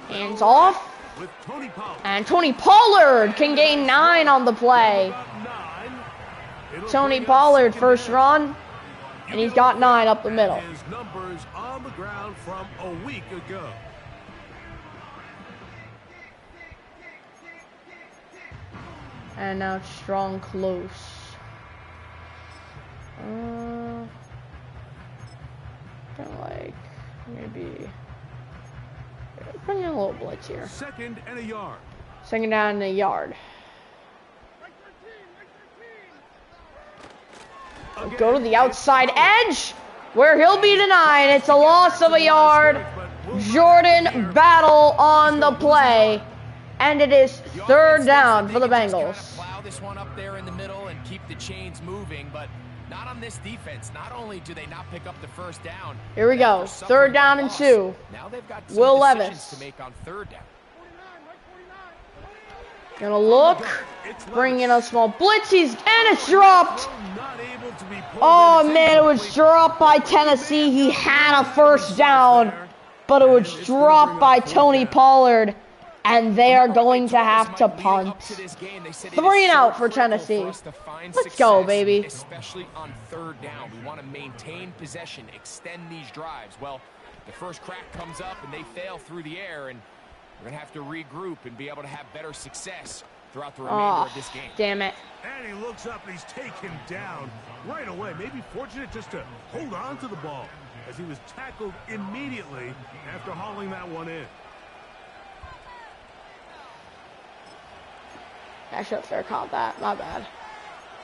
Hands off. With Tony Pollard. And Tony Pollard can gain 9 on the play. Tony Pollard, first run. And he's got 9 up the middle. His numbers on the ground from a week ago. And now it's strong close. Like maybe bring in a little blitz here. Second and a yard. Second down and a yard. Go to the outside edge where he'll be denied. It's a loss of a yard. Jordan Battle on the play. And it is third down for the Bengals. Plow this one up there in the middle and keep the chains moving, but not on this defense. Not only do they not pick up the first down. Here we go. Third down and 2. Now they've got some Will decisions Levis to make on third down. Gonna look. Bring in a small blitz. And it's dropped. Oh man, it was dropped by Tennessee. He had a first down, but it was dropped by Tony Pollard. And they are going to have to punt. 3 and out for Tennessee. Let's go, baby. Especially on third down. We want to maintain possession, extend these drives. Well, the first crack comes up and they fail through the air, and we're going to have to regroup and be able to have better success throughout the remainder of this game. Damn it. And he looks up and he's taken down right away. Maybe fortunate just to hold on to the ball as he was tackled immediately after hauling that one in. I should have fair caught that. My bad.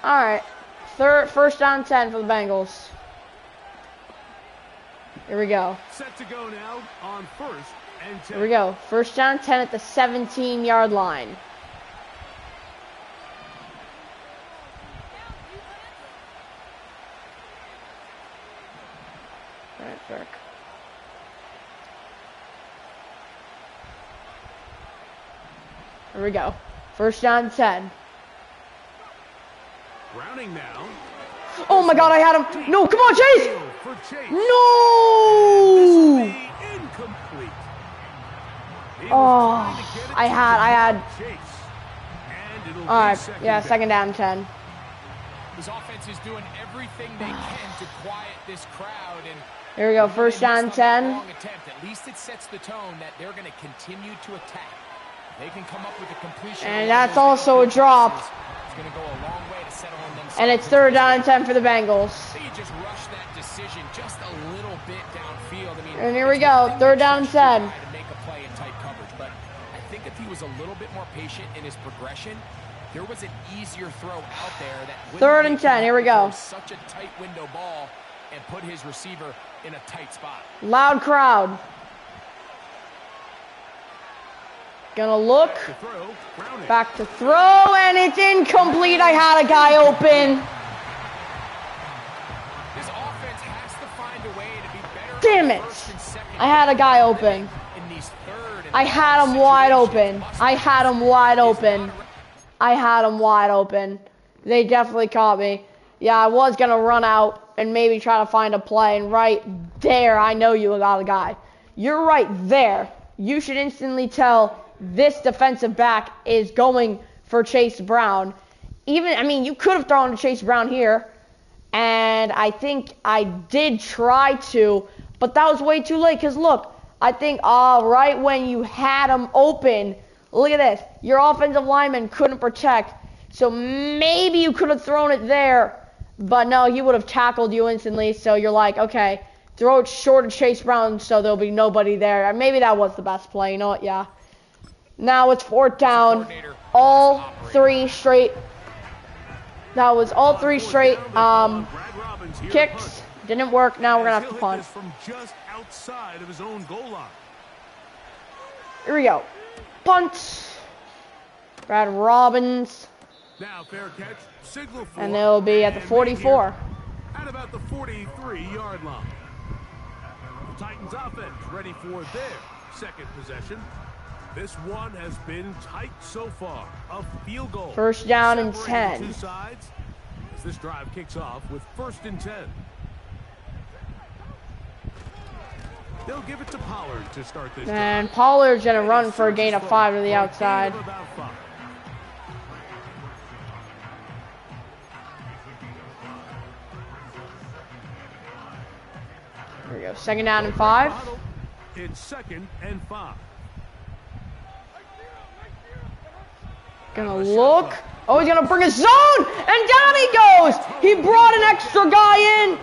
All right. First down 10 for the Bengals. Here we go. Set to go now on first and 10. Here we go. First down 10 at the 17-yard line. All right, Dirk. Here we go. First down 10. Browning now. Oh my God, I had him. No, come on, Chase. For Chase. No. Incomplete. Oh, I had. Chase. And it'll All right, be yeah, second down 10. This offense is doing everything they can to quiet this crowd, and Here we go, first down 10. long attempt. At least it sets the tone that they're going to continue to attack. They can come up with a completion. And that's also a drop. It's going to go a long way to settle on themselves. And it's third down and 10 for the Bengals. They just rushed that decision just a little bit downfield. I mean, And here we go, third down and 10. To make a play in tight coverage, but I think if he was a little bit more patient in his progression, there was an easier throw out there that Third and 10, here we go. Such a tight window ball and put his receiver in a tight spot. Loud crowd. Gonna look. Back to throw, and it's incomplete. I had a guy open. This offense has to find a way to be better. Damn it. I had a guy open. I had him wide open. I had him wide open. I had him wide open. They definitely caught me. Yeah, I was going to run out and maybe try to find a play. And right there, I know you got a guy. You're right there. You should instantly tell this defensive back is going for Chase Brown. You could have thrown to Chase Brown here. And I think I did try to. But that was way too late. Because look, I think right when you had him open, look at this. Your offensive lineman couldn't protect. So maybe you could have thrown it there. But no, he would have tackled you instantly. So you're like, okay, throw it short of Chase Brown so there'll be nobody there. And maybe that was the best play. You know what? Yeah. Now it's fourth down. All three straight. That was all three straight kicks. Didn't work. Now we're going to have to punt. From just outside of his own goal line. Here we go. Punt. Brad Robbins. Now fair catch. Signal for. And they'll be at the 44. At about the 43-yard line. The Titans offense ready for their second possession. This one has been tight so far. A field goal. First down and 10. Two sides as this drive kicks off with first and 10. They'll give it to Pollard to start this drive. And Pollard's going to run for a gain of 5 to the outside. we go. Second down and 5. It's 2nd and 5. Gonna look. Oh, he's gonna bring a zone, and down he goes. He brought an extra guy in,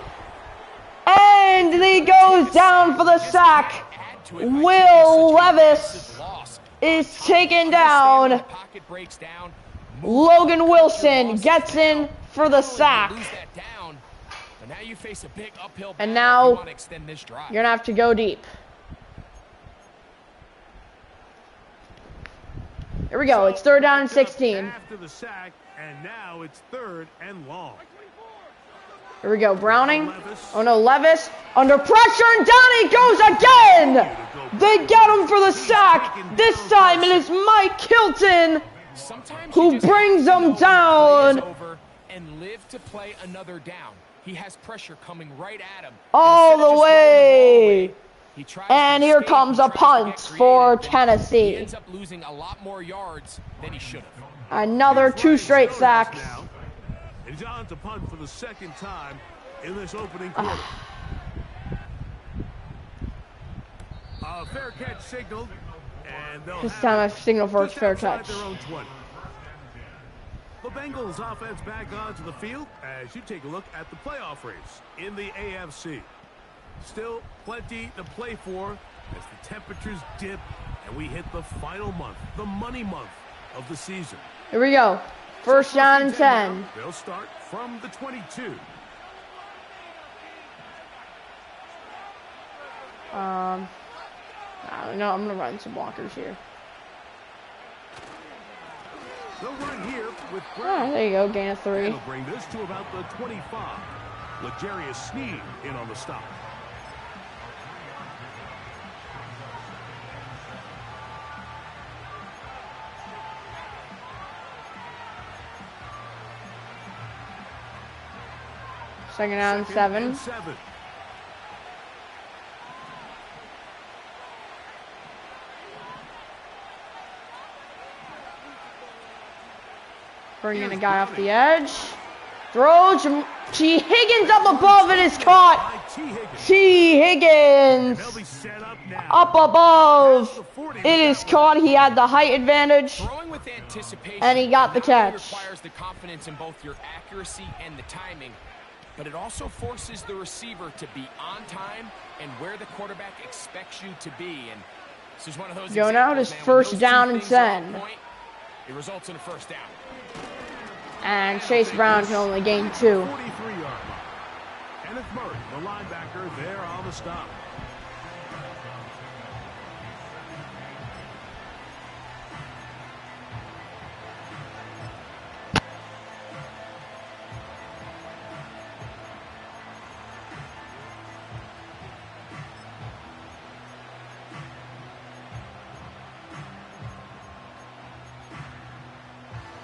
and he goes down for the sack. Will Levis is taken down. Logan Wilson gets in for the sack. And now you're gonna have to go deep. Here we go. It's 3rd down and 16. After the sack, and now it's 3rd and long. Here we go. Browning. Oh no, Levis under pressure, and down he goes again. They get him for the sack. This time it is Mike Hilton who brings them down. And live to play another down. He has pressure coming right at him. All the way. And here comes a punt for Tennessee. He ends up losing a lot more yards than he should have. Another 2 straight sacks. He's on to punt for the 2nd time in this opening quarter. Fair catch signaled, and they'll This time I signal for a fair catch. their own 20. The Bengals offense back onto the field as you take a look at the playoff race in the AFC. Still plenty to play for as the temperatures dip and we hit the final month, the money month of the season. Here we go. 1st down and 10. They'll start from the 22. I don't know. I'm gonna run some blockers here. They'll run here with Oh, there you go. Gain of 3. It'll bring this to about the 25. L'Jarius Sneed in on the stop. Second down and 7. Bringing a guy off the edge. Throws. T. Higgins up above, and is caught. T. Higgins up above. It is caught. He had the height advantage, and he got the catch. Requires the confidence in both your accuracy and the timing, but it also forces the receiver to be on time and where the quarterback expects you to be. And this is one of those. Going out is 1st down and 10. It results in a 1st down. And Chase Brown can only gain 2. 43-yard line. Kenneth Murray, the linebacker, there on the stop.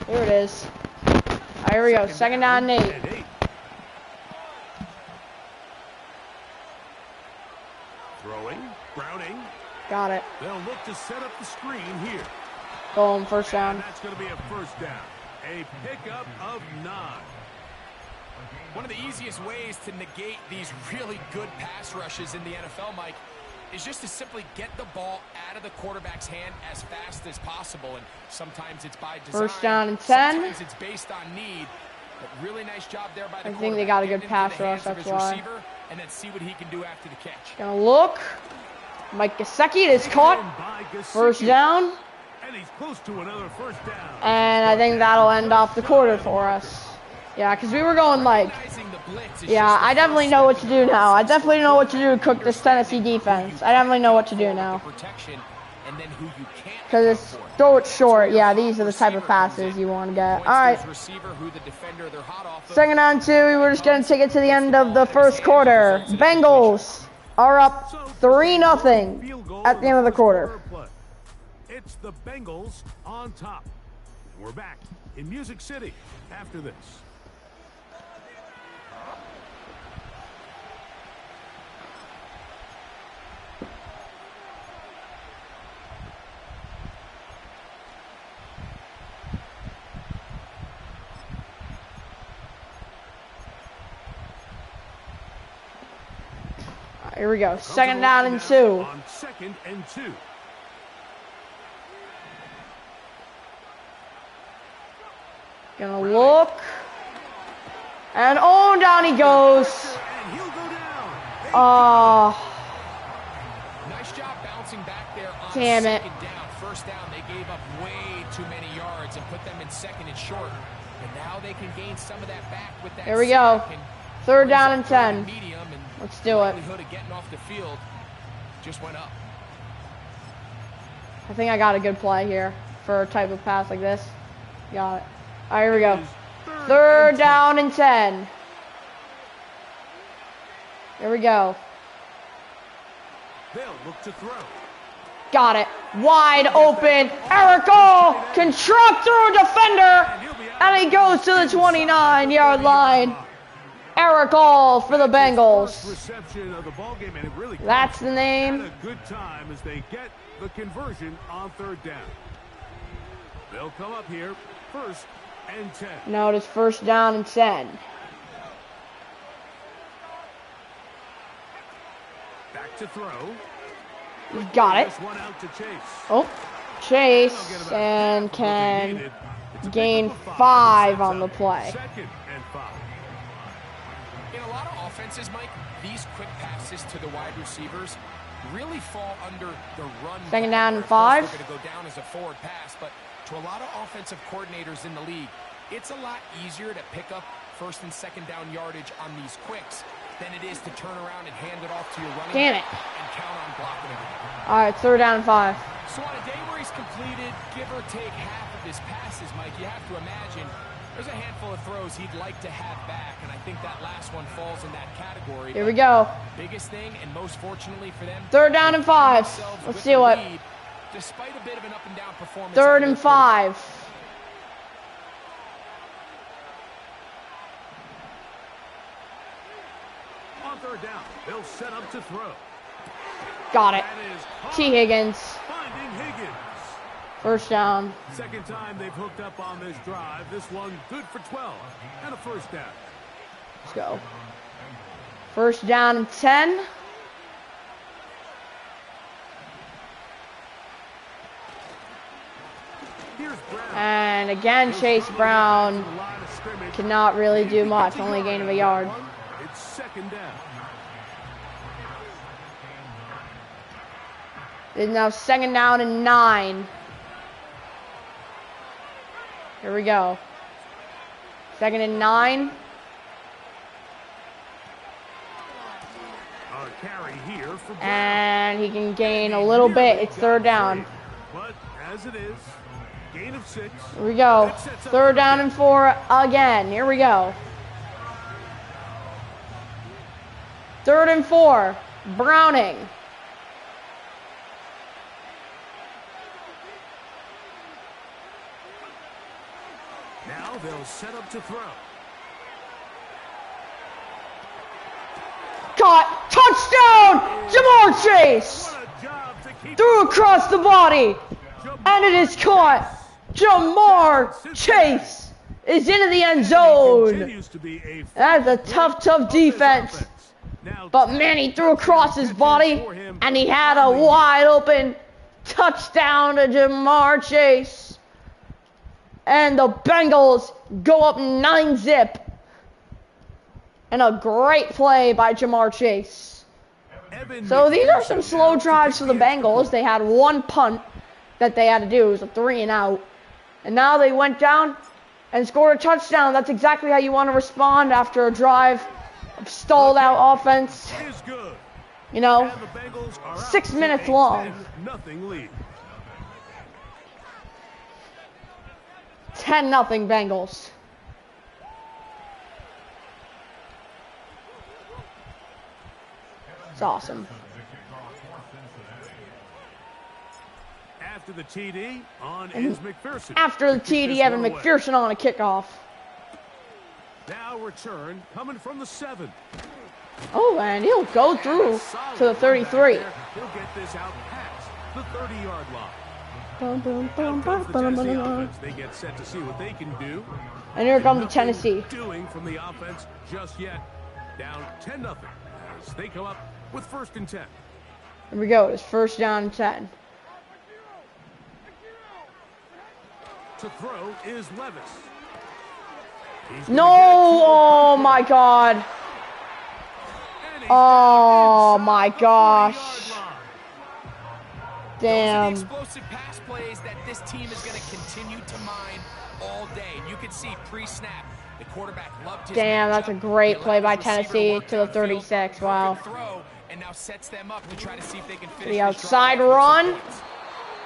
Here it is. All right, here we go. 2nd down and 8. Throwing, Browning. Got it. They'll look to set up the screen here. Boom, 1st down. And that's going to be a 1st down. A pickup of 9. One of the easiest ways to negate these really good pass rushes in the NFL, Mike, is just to simply get the ball out of the quarterback's hand as fast as possible. And sometimes it's by design. 1st down and 10. Sometimes it's based on need. But really nice job there by the I think they got a good quarterback. pass Get into the rush, hands of that's his why. receiver, and then see what he can do after the catch. Gonna look. Mike Gesicki, it is caught. 1st down. And he's close to another 1st down. And I think that'll end off the quarter for us. Yeah, because we were going like, yeah, I definitely know what to do now. I definitely know what to do to cook this Tennessee defense. I definitely know what to do now. Because it's throw it short. Yeah, these are the type of passes you want to get. All right. 2nd down 2. We're just going to take it to the end of the 1st quarter. Bengals are up 3-0 at the end of the quarter. It's the Bengals on top. And we're back in Music City after this. Here we go. Second down and 2. On 2nd and 2. Gonna look. And oh, down he goes. And he'll go down. Nice job bouncing back there on Damn it. second down. First down, they gave up way too many yards and put them in second and short. And now they can gain some of that back with that. Here we go. sack and Third down brings and up third 10. medium, and Let's do it. likelihood of getting off the field just went up. I think I got a good play here for a type of pass like this. Got it. All right, here we go. Third down and 10. Here we go. They'll look to throw. Got it. Wide open. Eric All can truck through a defender. And he goes to the 29-yard line. Eric All for the Bengals. Reception of the ball game, and it really That's the had name. a good time as they get the conversion on third down. They'll come up here, 1st and 10. Now it is first down and 10. Back to throw. He's got it. This one out to Chase. Oh, Chase and can gain 5 on the play. 2nd and 5. In a lot of offenses, Mike, these quick passes to the wide receivers really fall under the run. Second down and block, where 5. They're going to go down as a forward pass, but to a lot of offensive coordinators in the league, it's a lot easier to pick up first and second down yardage on these quicks than it is to turn around and hand it off to your running Damn it. back and count on blocking it. All right, third down and 5. So on a day where he's completed, give or take half of his passes, Mike, you have to imagine there's a handful of throws he'd like to have back, and I think that last one falls in that category. Here we go. Biggest thing, and most fortunately for them, Third down and 5. Let's do it. Despite a bit of an up and down performance. Third and 5. On third down, they'll set up to throw. Got it. That is caught. T. Higgins. Finding Higgins. First down. Second time they've hooked up on this drive. This one good for 12 and a first down. Let's go. First down and 10. Here's Brown. And again, Chase Brown The line of scrimmage. cannot really do much. Only a gain of a yard. It's second down. It's now second down and 9. Here we go. Second and 9. A carry here for Brown. And he can gain a little bit. It's third down. But as it is, gain of 6. Here we go. Third down and 4 again. Here we go. Third and 4. Browning. Now they'll set up to throw. Caught. Touchdown! Jamar Chase. What a job to keep Threw across the body. And it is caught. Jamar Chase is into the end zone. continues to be a That's a tough, tough defense. Now, But man, he threw across his body, and he had a wide open touchdown to Jamar Chase. And the Bengals go up 9-zip. And a great play by Jamar Chase. Evan So these are some slow drives for the Bengals. They had one punt that they had to do. It was a 3-and-out. And now they went down and scored a touchdown. That's exactly how you want to respond after a drive of stalled out offense. is good. You know, And the Bengals are out 6 to minutes a long. 10-0 lead. 10-0 Bengals. It's awesome. After the TD, on is McPherson. After the to kick TD, this Evan one away. McPherson on a kickoff. Now return coming from the 7. Oh, and he'll go through to the 33. He'll get this out past the 30-yard line. Boom, boom, boom, Out comes boom, the boom, Tennessee boom, boom. offense. They get set to see what they can do. And here comes Nothing Tennessee. doing from the offense just yet. Down 10-0 as they come up with 1st and 10. Here we go. It's 1st down and 10. To throw is Levis. No! Oh my God. Oh my gosh. Damn. Those are the explosive pass plays that this team is going to continue to mine all day. And you can see pre-snap, the quarterback loved his Damn, that's a great play by Tennessee to the 36. Wow. Throw, and now sets them up to try to see if they can finish The outside run.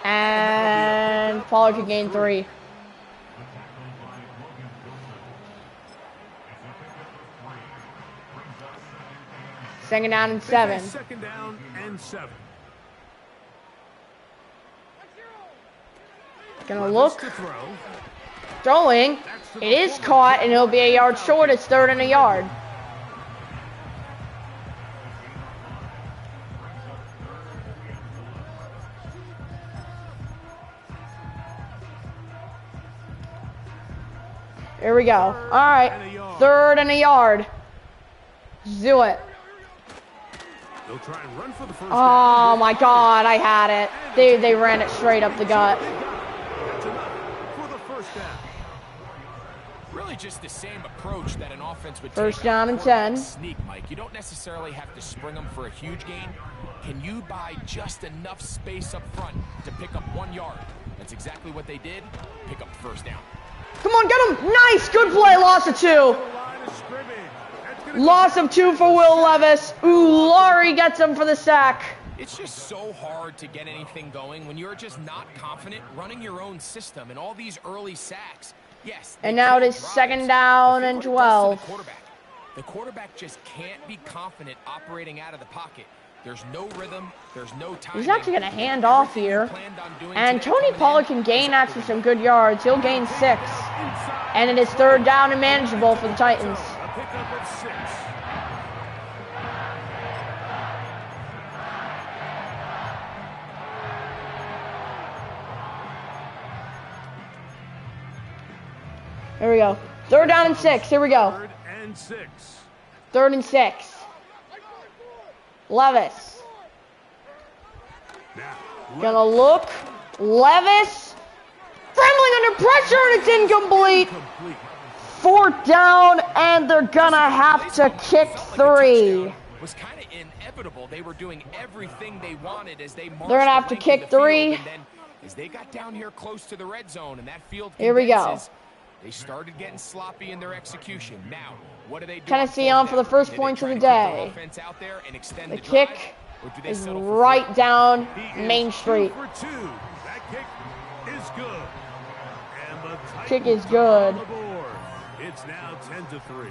And Pollard can gain 3. Second down and 7. 2nd down and 7. Gonna look. To throw. Throwing. It is caught, and it'll be a yard short. It's 3rd and a yard. Here we go. All right. 3rd and a yard. Do it. They'll try and run for the 1st Oh down. my God, I had it. They ran it straight up the gut. That's enough for the 1st down. Really just the same approach that an offense would 1st take. down and 10. Sneak, Mike. You don't necessarily have to spring them for a huge gain. Can you buy just enough space up front to pick up 1 yard? That's exactly what they did. Pick up 1st down. Come on, get him. Nice, good play. Loss of 2. Line of scrimmage. That's gonna Loss of 2 for Will Levis. Ooh, Laurie gets him for the sack. It's just so hard to get anything going when you're just not confident running your own system and all these early sacks. Yes. And now it is 2nd down and 12. The quarterback just can't be confident operating out of the pocket. There's no rhythm. There's no time. He's actually going to hand off here. And Tony Pollard can gain actually some good yards. He'll gain 6. And it is 3rd down and manageable for the Titans. A pickup of 6. Here we go. 3rd down and 6. Here we go. 3rd and 6. 3rd and 6. Levis. Now, Gonna look. Levis. Friendly under pressure, and it's incomplete. complete. 4th down, and they're gonna have to kick 3. Was kind of inevitable. They were doing everything they wanted as they marched. They're gonna have to kick 3. And then as they got down here close to the red zone and that field Here we go. condenses, they started getting sloppy in their execution. Now, what do they do? Tennessee on for the first points of the day. The kick is right down Main Street. For 2. That kick is good. And the Kick Titans is good. on the board. It's now 10-3.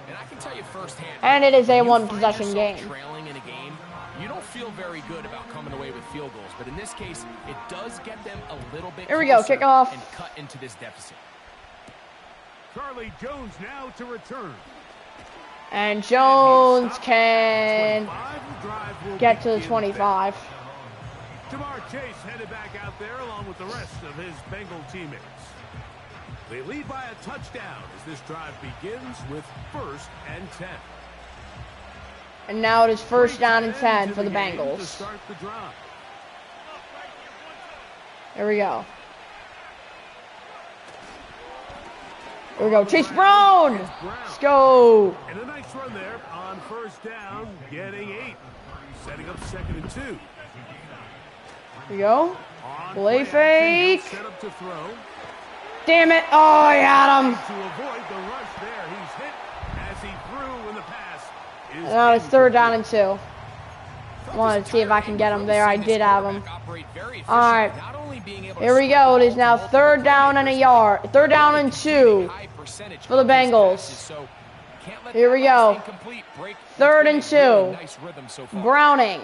And I can tell you firsthand. And it is a you 1 find possession yourself game. Trailing in a game, you don't feel very good about coming away with field goals. But in this case, it does get them a little bit Here we go, closer kickoff. and cut into this deficit. Charlie Jones now to return. And Jones can 25 drive will get to the begin 25. then. Jamar Chase headed back out there along with the rest of his Bengal teammates. They lead by a touchdown as this drive begins with 1st and 10. And now it is 1st down and 10 To for the game to Bengals. start the drive. Here we go. Here we go. Chase Brown. Let's go. And a nice run there on 1st down, getting 8. Setting up 2nd and 2. Here we go. On Play action, fake. Set up to throw. Damn it. Oh, I had him. To avoid the rush there, he's hit as he threw when the pass is And now it's 3rd down and 2. Wanted to see if I can get him there. I did have him. All right. Here we go. It is now 3rd down and a yard. 3rd down and 2 for the Bengals. Here we go. 3rd and 2. Browning.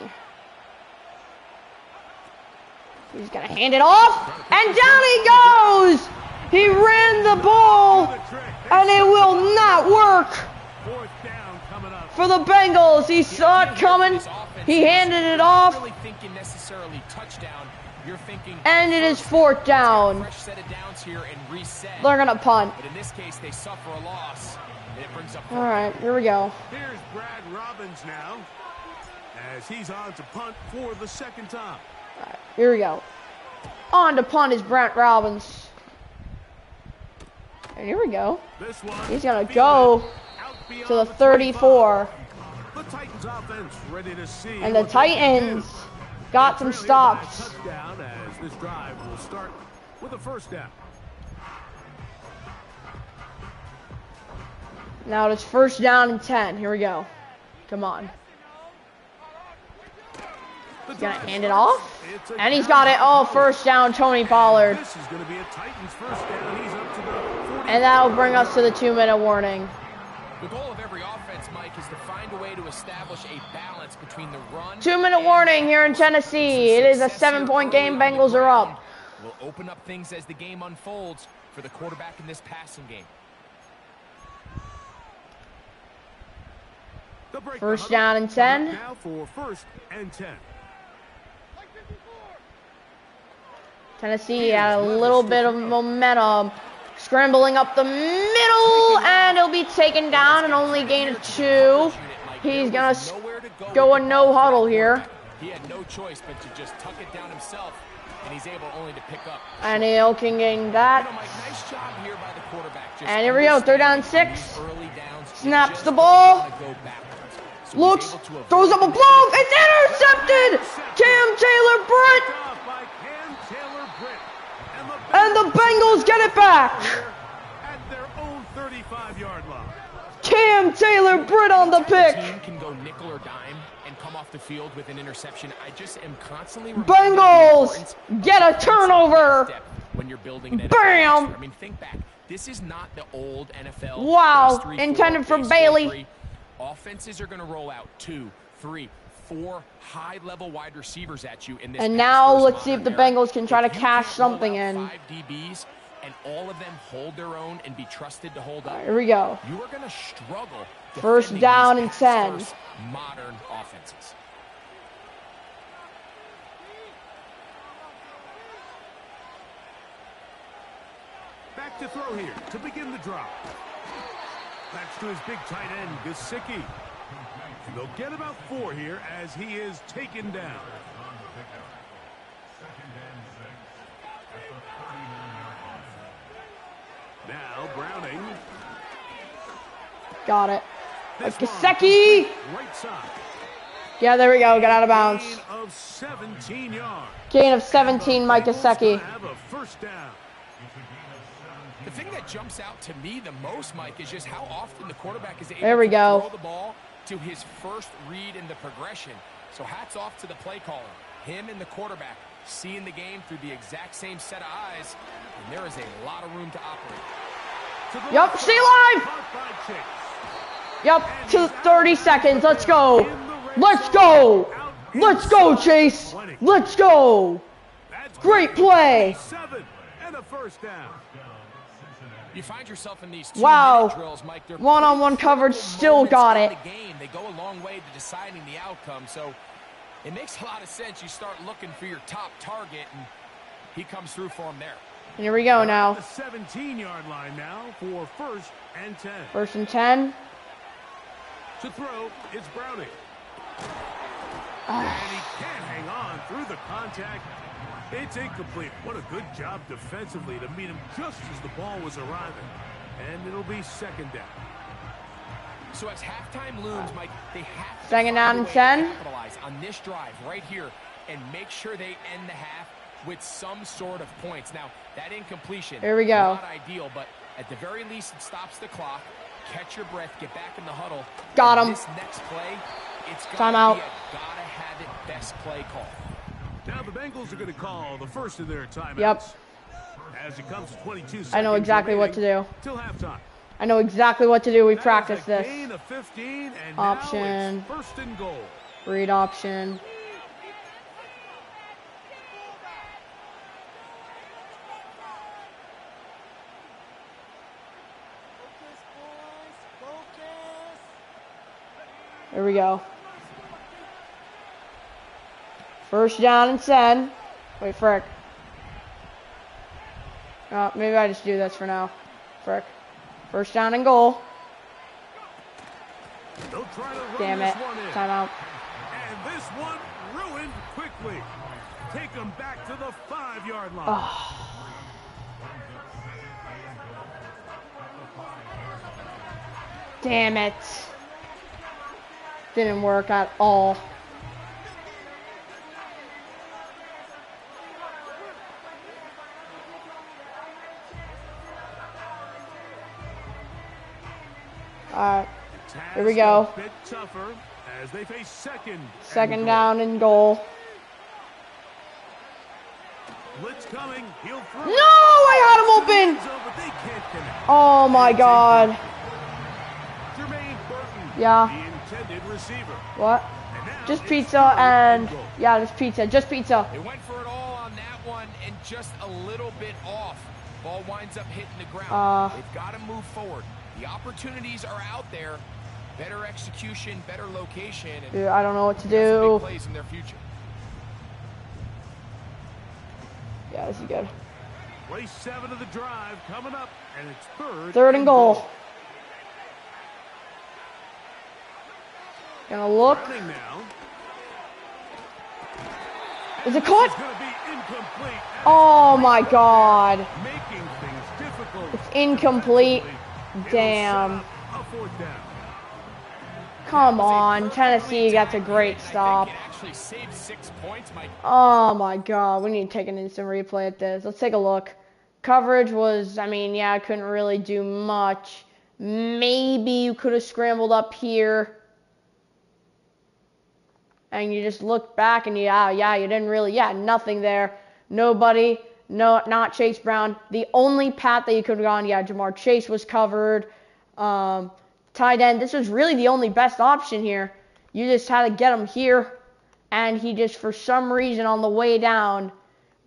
He's going to hand it off. And down he goes. He ran the ball. And it will not work 4th down coming up. for the Bengals. He saw it coming. He handed it off. And it is 4th down. They're going to punt. But in this case, they suffer a loss, and it brings up. All right, here we go. Here's Brad Robbins now. as he's on to punt for the second time. All right, here we go. On to punt is Brent Robbins. And here we go. This one, He's going to go to the 34. The Titans offense ready to see. And the Titans got some stops. Touchdown as this drive will start with a first down. Now it's first down and 10. Here we go. Come on. He's going to hand it off. And he's got it. Oh, first down, Tony Pollard. This is going to be a Titans first down. He's up to the 40. And that'll bring us to the 2-minute warning. The goal of every offense, Mike, is to find a way to establish a balance between the run. 2-minute warning here in Tennessee. It is a 7-point game. Bengals are up. Will open up things as the game unfolds for the quarterback in this passing game. First down and 10. Now for first and 10. Tennessee had a little bit of momentum. Scrambling up the middle, and he'll be taken down and only gain of 2. He's going to go a no huddle here. He had no choice but to just tuck it down himself, and he's able only to pick up. And he'll can gain that. Nice job here by the quarterback. And here we go, 3rd down and 6. Snaps the ball. Looks, throws up a blow. It's intercepted. Cam Taylor-Britt. And the Bengals get it back. At their own 35-yard line. Cam Taylor-Britt on the pick. Team can go nickel or dime and come off the field with an interception. I just am constantly Bengals get a turnover. When you're building an Bam. I mean, think back. This is not the old NFL. Wow, intended for Bailey. Offenses are going to roll out 2, 3, 4 high-level wide receivers at you in this. And now let's see if the Bengals can try to cash something in. 5 DBs and all of them hold their own and be trusted to hold up. Right, here we go. You are going to struggle. First down and 10. Modern offenses. Back to throw here to begin the drop. That's to his big tight end, Gesicki. And they'll get about 4 here as he is taken down. Now Browning. Got it. Gesicki. Right side. Yeah, there we go. Got out of bounds. Gain of 17 yards. Gain of 17, Mike Gesicki. Have a first down. The thing that jumps out to me the most, Mike, is just how often the quarterback is able to throw the ball to his first read in the progression. So hats off to the play caller. Him and the quarterback seeing the game through the exact same set of eyes, and there is a lot of room to operate. Yup, stay alive! Yup, to 30 seconds. Let's go. Let's go. Let's go, Chase. Let's go. Great play. 7 and a first down. You find yourself in these drills, Mike. One-on-one coverage, still got it. The game, they go a long way to deciding the outcome, so it makes a lot of sense. You start looking for your top target, and he comes through for him there. And here we go now. The 17-yard line now for first and 10. First and 10. To throw, it's Browning. And he can't hang on through the contact. It's incomplete. What a good job defensively to meet him just as the ball was arriving. And it'll be second down. So as halftime looms, Mike, they have to second down and 10. Capitalize on this drive right here and make sure they end the half with some sort of points. Now, that incompletion, here we go. Not ideal, but at the very least, it stops the clock. Catch your breath, get back in the huddle. Got him. This next play, it's got timeout. Gotta have it best play call. Now the Bengals are going to call the first of their timeouts. Yep. As it comes to 22 seconds I know exactly what to do. Till halftime. I know exactly what to do. We practiced this. Gain of 15 and option. Now it's first and goal. Read option. Here we go. First down and 10. Wait, frick. Maybe I just do this for now. Frick. First down and goal. Damn it. Timeout. This one ruined quickly. Take them back to the 5-yard line. Oh. Damn it. Didn't work at all. Alright, here we go. A bit tougher as they face second down and goal. Blitz coming. He'll throw. No, I had him open. Oh my God. Yeah. The intended receiver. What? Just pizza and yeah, just pizza. Just pizza. They went for it all on that one and just a little bit off. Ball winds up hitting the ground. They've got to move forward. The opportunities are out there. Better execution, better location. And dude, I don't know what to do. Big plays in their future. Yeah, this is good. Play 7 of the drive coming up, and it's third and goal. Gonna look. Is it caught? Oh my God. Making things difficult. It's incomplete. Damn. Come on, Tennessee, that's a great stop. Oh my God, we need to take an instant replay at this. Let's take a look. Coverage was, I mean, yeah, I couldn't really do much. Maybe you could have scrambled up here. And you just looked back and you didn't really, nothing there. Nobody, no, not Chase Brown. The only path that you could have gone, Jamar Chase was covered. Tight end, this was really the only best option here. You just had to get him here. And he just, for some reason, on the way down,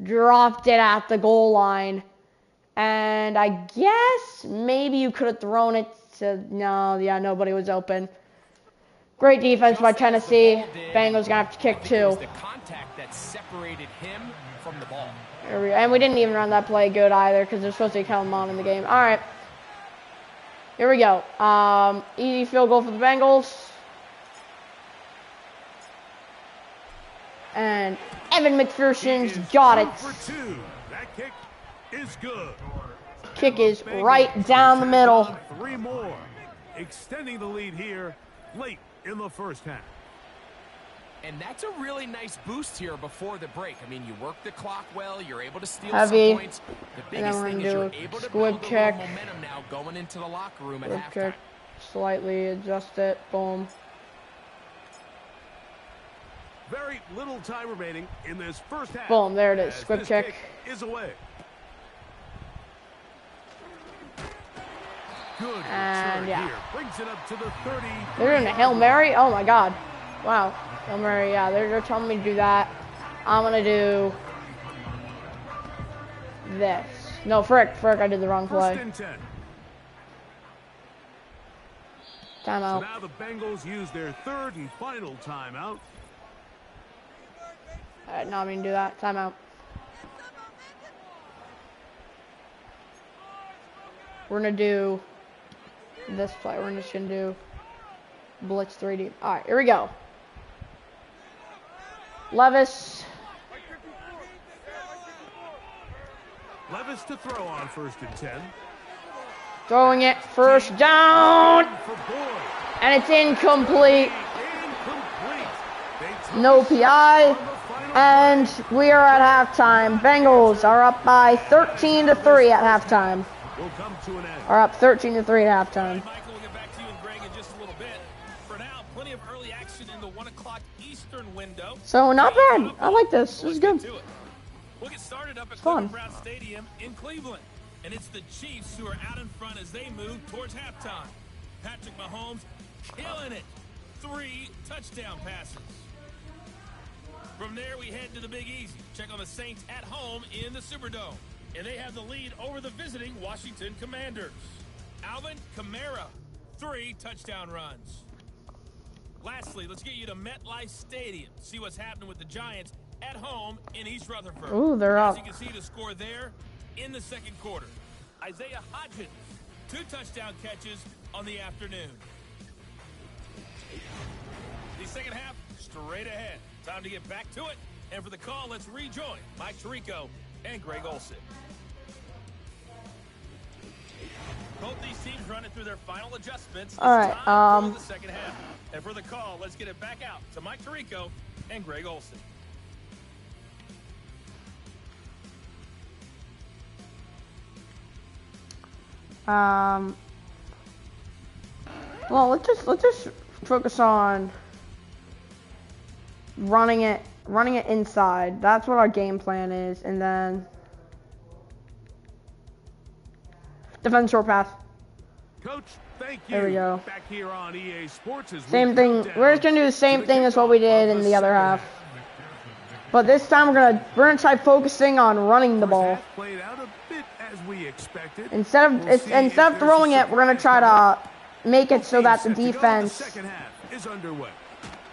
dropped it at the goal line. And I guess maybe you could have thrown it to, nobody was open. Great defense by Tennessee. Bengals gonna have to kick 2. The contact that separated him from the ball. And we didn't even run that play good either because they're supposed to count them on in the game. All right. Here we go. Easy field goal for the Bengals. And Evan McPherson's got it. That kick is good. Kick is right down the middle. 3 more. Extending the lead here late in the first half. And that's a really nice boost here before the break. I mean, you work the clock well, you're able to steal heavy. some points. The biggest thing is you're able to build a little momentum now going into the locker room at halftime. Kick. Slightly adjust it. Boom. Very little time remaining in this first half. Boom, there it is. Squib kick. Is away. Good and here. Brings it up to the 30. They're doing a Hail Mary? Oh my God. Wow. Hail Mary, yeah, they're telling me to do that. I'm gonna do this. No, frick, I did the wrong play. First and 10. Timeout. So now the Bengals use their 3rd and final timeout. Alright, now I'm gonna do that. Timeout. We're gonna do this play. We're just gonna do blitz 3D. Alright, here we go. Levis to throw on 1st and 10. Throwing it. First down. And it's incomplete. No PI. And we are at halftime. Bengals are up by 13-3 at halftime. Are up 13-3 at halftime. Michael, we'll get back to you and Greg in just a little bit. For now, plenty of early action in the 1 o'clock Eastern window. So not bad. I like this. This is good. We'll get started up at Fun. Cleveland Brown Stadium in Cleveland. And it's the Chiefs who are out in front as they move towards halftime. Patrick Mahomes killing it. 3 touchdown passes. From there, we head to the Big Easy. Check on the Saints at home in the Superdome. And they have the lead over the visiting Washington Commanders. Alvin Kamara, 3 touchdown runs. Lastly, let's get you to MetLife Stadium. See what's happening with the Giants at home in East Rutherford. Ooh, they're up. As you can see the score there in the 2nd quarter. Isaiah Hodgins, 2 touchdown catches on the afternoon. The second half Straight ahead. Time to get back to it. And for the call, let's rejoin Mike Tirico and Greg Olsen. Both these teams running through their final adjustments. All right, It's time for the second half. And for the call, let's get it back out to Mike Tirico and Greg Olsen. Well, let's just focus on running it inside. That's what our game plan is, and then defense short pass. Coach, thank you. There we go. Back here on EA Sports as Same thing. We're just gonna do the same thing as what we did in the other half. But this time we're gonna try focusing on running the ball. Played out a bit as we expected. Instead of throwing it, we're gonna try to make it so that the defense. Second half is underway.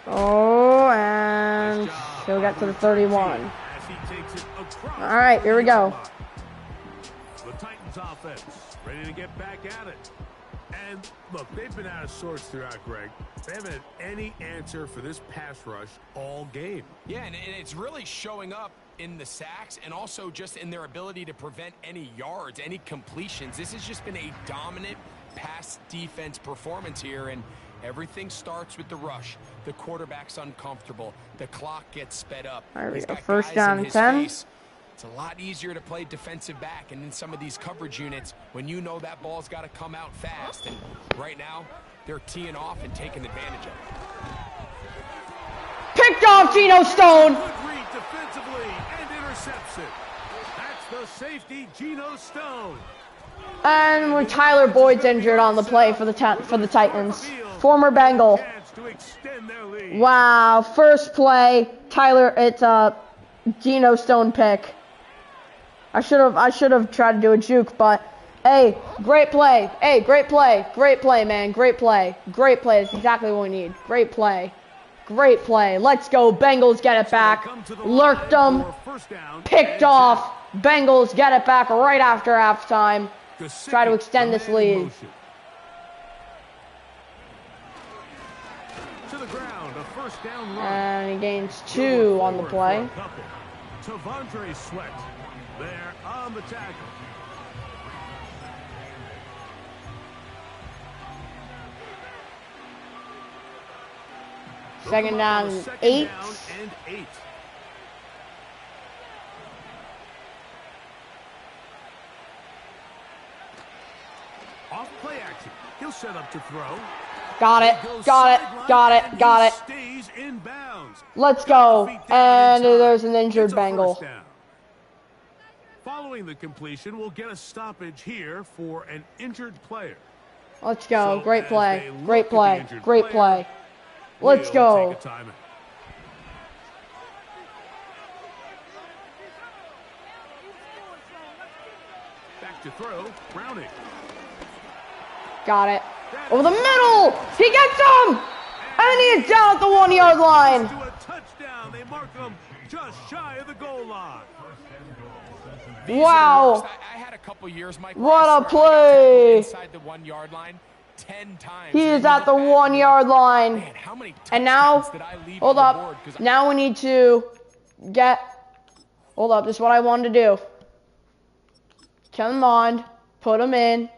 Oh, and he'll get to the 31. All right, here we go. The Titans offense ready to get back at it. And look, they've been out of sorts throughout, Greg. They haven't had any answer for this pass rush all game. Yeah, and it's really showing up in the sacks and also just in their ability to prevent any yards, any completions. This has just been a dominant pass defense performance here, and everything starts with the rush. The quarterback's uncomfortable. The clock gets sped up. All right, we He's go got first guys down in and his 10. face. It's a lot easier to play defensive back and in some of these coverage units when you know that ball's got to come out fast. And right now, they're teeing off and taking advantage of it. Picked off Geno Stone. Good read defensively and intercepts it. That's the safety, Geno Stone. And Tyler Boyd's injured on the play for the Titans. Former Bengal. Chance to extend their lead. Wow, first play, Tyler. It's a Geno Stone pick. I should have tried to do a juke, but hey, great play. Hey, great play, man, great play. That's exactly what we need. Great play. Let's go, Bengals get it back. Lurked them, picked off. Bengals get it back right after halftime. Try to extend this lead. To the ground, a first down run. And he gains 2 on the play. Tavondre Sweat there on the tackle. Second down and 8. Off play action. He'll set up to throw. Got it. Stays in bounds. Let's go. And there's an injured Bengal. Following the completion, we'll get a stoppage here for an injured player. Let's go. So Great play. as they Great look at play. the injured Great player, play. Let's we'll go. take a timeout. Back to throw, Browning. Got it. Over the middle. He gets him. And he's down at the 1 yard line. To a touchdown. They mark him just shy of the goal line. Wow. I had a couple years, Mike. What a I got play. inside the 1 yard line 10 times. He is at the 1 yard line. Man, how many And now, touchdowns did I leave hold on the up. board? 'Cause Now we need to hold up. This is what I wanted to do. Come on. Put him in.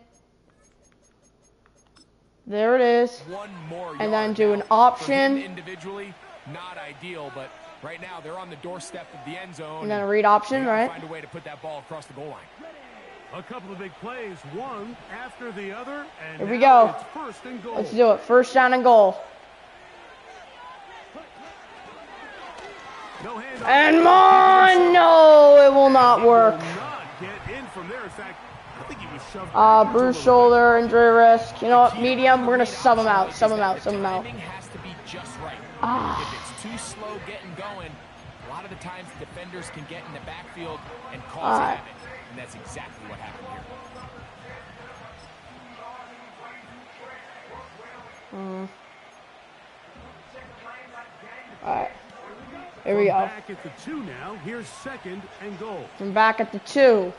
There it is. one more And then yard do now. an For him option. individually, not ideal, but right now they're on the doorstep of the end zone. And then a read option, they gotta right? Find a way to put that ball across the goal line. A couple of big plays, one after the other, and Here we now go. it's first and goal. Let's do it. First down and goal. No handoff. And on! No, it will not work. Will not get in from there. In fact, I think he was shoved backwards a Bruise little shoulder, injury risk. You know what? Medium. We're gonna sub him out. Sub him out. The Sub him out. timing has to be just right. Ah. If it's too slow getting going, a lot of the times defenders can get in the backfield and cause All right. havoc. And that's exactly what happened here. All right. Here we go. Back at the 2 now. Here's second and goal. From back at the 2.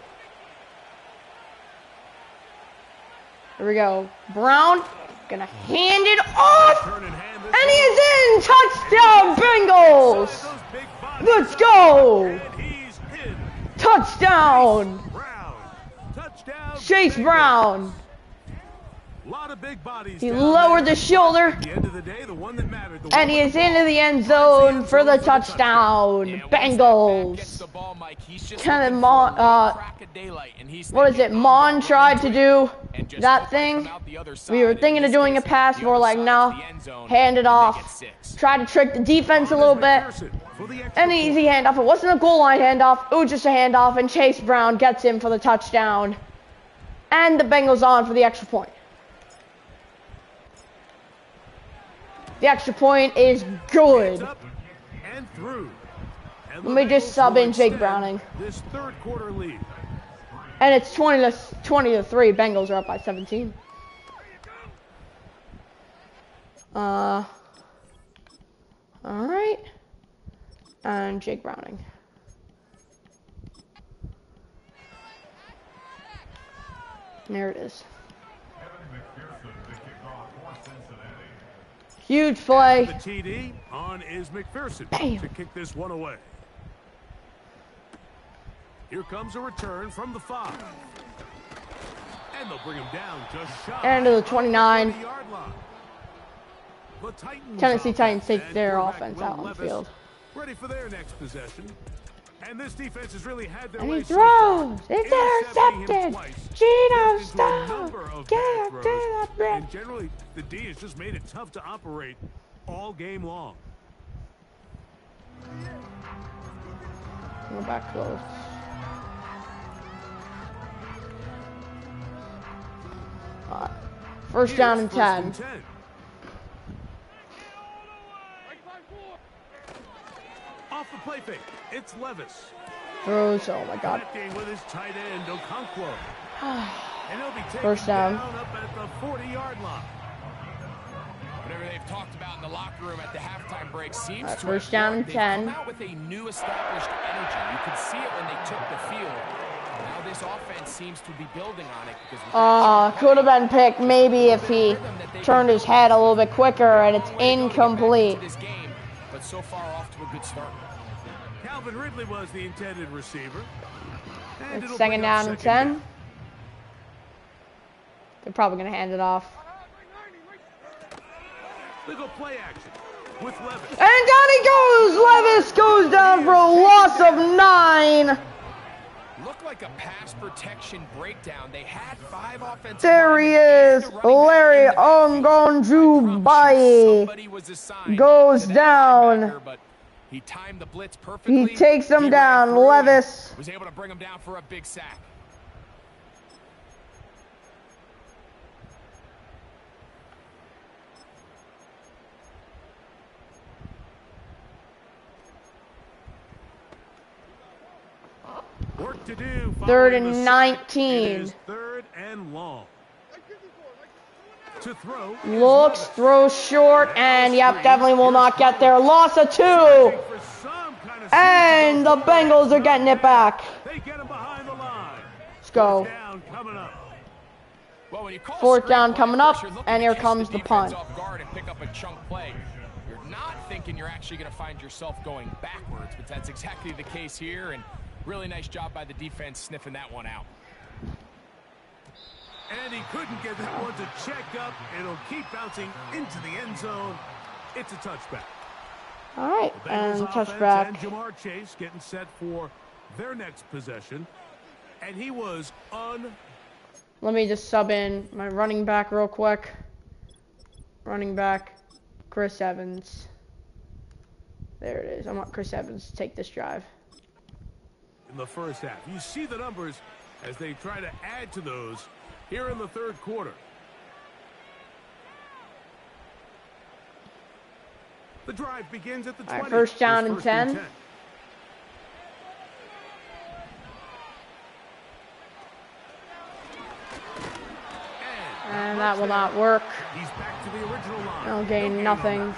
Here we go. Brown. Gonna hand it off. Turn and hand this And he one is in! Touchdown, Bengals! those big bodies. Let's go! And he's in. Touchdown! Brown. Touchdown. Chase Bengals. Brown. Lot of big bodies. He down lowered there. the shoulder. At the end of the day, the one that mattered. The And one he with is the into ball. the end zone for the touchdown. Yeah, once that back gets Bengals. the ball, Mike, he's just Kind of looking for a little crack of daylight, and he's what is it? thinking, Mon "I'm tried going to into do it," and just that hope I thing. come out the other We were side. thinking In of this doing a case, pass. the We're other like, side no. is the end zone, Hand it and they off. get 6. Try to trick the defense a On little is bit. McPherson for the extra An easy handoff. It wasn't a goal line handoff. It was just a handoff, and Chase Brown gets him for the touchdown. And the Bengals on for the extra point. The extra point is good. Up and through. And Let me the just Bengals sub will in Jake extend Browning. This third quarter lead. And it's 20 to 3. Bengals are up by 17. All right. And Jake Browning. There it is. Huge play. The TD on is McPherson Bam. to kick this one away. Here comes a return from the 5. And they'll bring him down just shy. And to the 29. of the 30-yard line. The Titans Tennessee offense Titans take and their quarterback offense Will out on the Levis field. ready for their next possession. And this defense has really had their And way he so far, throws. It's intercepting him intercepted. twice, Gino, missed into a stop. number of Get bad up, throws, get up, man. and generally the D has just made it tough to operate all game long. Go back close. Alright. First down and Here's first 10. and 10. Off the play fake, it's Levis. Throws. Oh my god. Connecting with his tight end, Okonkwo. And he'll be taken First down. up at the 40-yard line. Whatever they've talked about in the locker room at the halftime break seems Alright, to first have down worked. and They've 10. come out with a new established energy. You could see it when they took the field. Now this offense seems to be building on it because Could have been picked maybe if he turned his head a little bit quicker, and it's incomplete. this game, but so far off to a good start. Calvin Ridley was the intended receiver. And It's it'll second bring up down and second 10. They're probably going to hand it off. They go play action with Levis. And down he goes! Levis goes down for a loss of 9. Looked like a pass protection breakdown. They had 5 offensive There he linemen is. and the running back Larry in the backfield. Ongonjubayi Somebody was assigned goes to that down. linebacker, but he timed the blitz perfectly. He takes him He down. ran through and Levis. was able to bring him down for a big sack. Work to do. Third following and the sack. 19. It is third and long. To throw. is Looks, Levis. throws short, and yep, definitely will not get there. Loss of 2. Searching for some kind of And seed the to go Bengals forward. are getting it back. They get him behind the line. Let's go. Down coming up. Well, when you call a Fourth screen down play, coming of up, course, you're looking and to here catch comes the defense punt. off guard and pick up a chunk play. You're not thinking you're actually going to find yourself going backwards, but that's exactly the case here, and really nice job by the defense sniffing that one out. And he couldn't get that one to check up. It'll keep bouncing into the end zone. It's a touchback. All right, The Bengals and offense touchback. and Jamar Chase getting set for their next possession. And he was Let me just sub in my running back real quick. Running back, Chris Evans. There it is. I want Chris Evans to take this drive. in the first half. You see the numbers as they try to add to those here in the third quarter. The drive begins at the 20. All right, first down and It's 10. And that will not work. He's back to the original line. I'll gain nothing.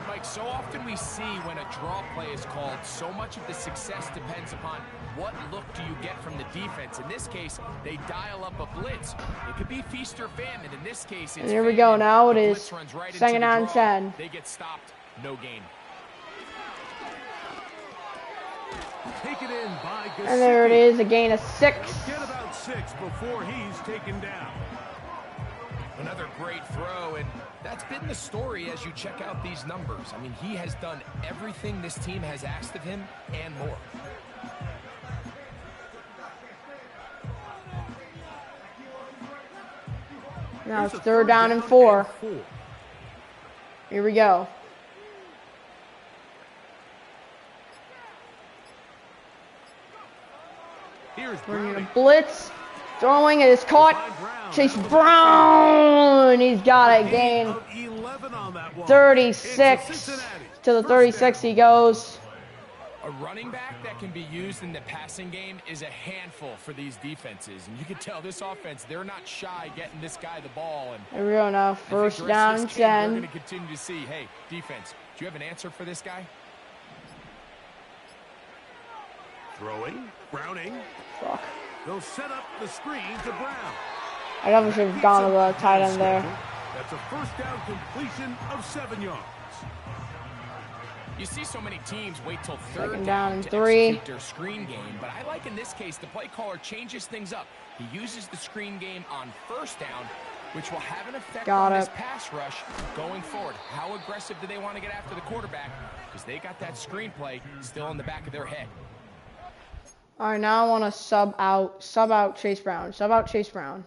Mike, So often we see when a draw play is called, so much of the success depends upon what look do you get from the defense. In this case, they dial up a blitz. It could be feast or famine. In this case, it's And here we go. Now it is right 2nd and 10. They get stopped. No gain. Taken in by Gesicki. And there it is, a gain of 6. Get about 6 before he's taken down. Another great throw, and that's been the story as you check out these numbers. I mean, he has done everything this team has asked of him and more. Now it's 3rd down and 4. Here we go. Here's Bringing Browning. a blitz. Throwing it is caught. Chase Brown. He's got it. Gain Of 11 on that one. 36. It's Cincinnati. To the First 36 down. he goes. A running back that can be used in the passing game is a handful for these defenses. And you can tell this offense, they're not shy getting this guy the ball. And Here we go now. I think 1st the rest down of and this game, We're 10. going to continue to see, hey, defense, do you have an answer for this guy? Throwing. Browning. Fuck. They'll set up the screen to Brown. I definitely should have gone to the tight end there. That's a 1st down completion of 7 yards. You see so many teams wait till 3rd down and to 3. execute their screen game, but I like in this case the play caller changes things up. He uses the screen game on 1st down, which will have an effect Got on it. this pass rush going forward. How aggressive do they want to get after the quarterback? Because they got that screen play still in the back of their head. All right, now I want to sub out Chase Brown. Sub out Chase Brown.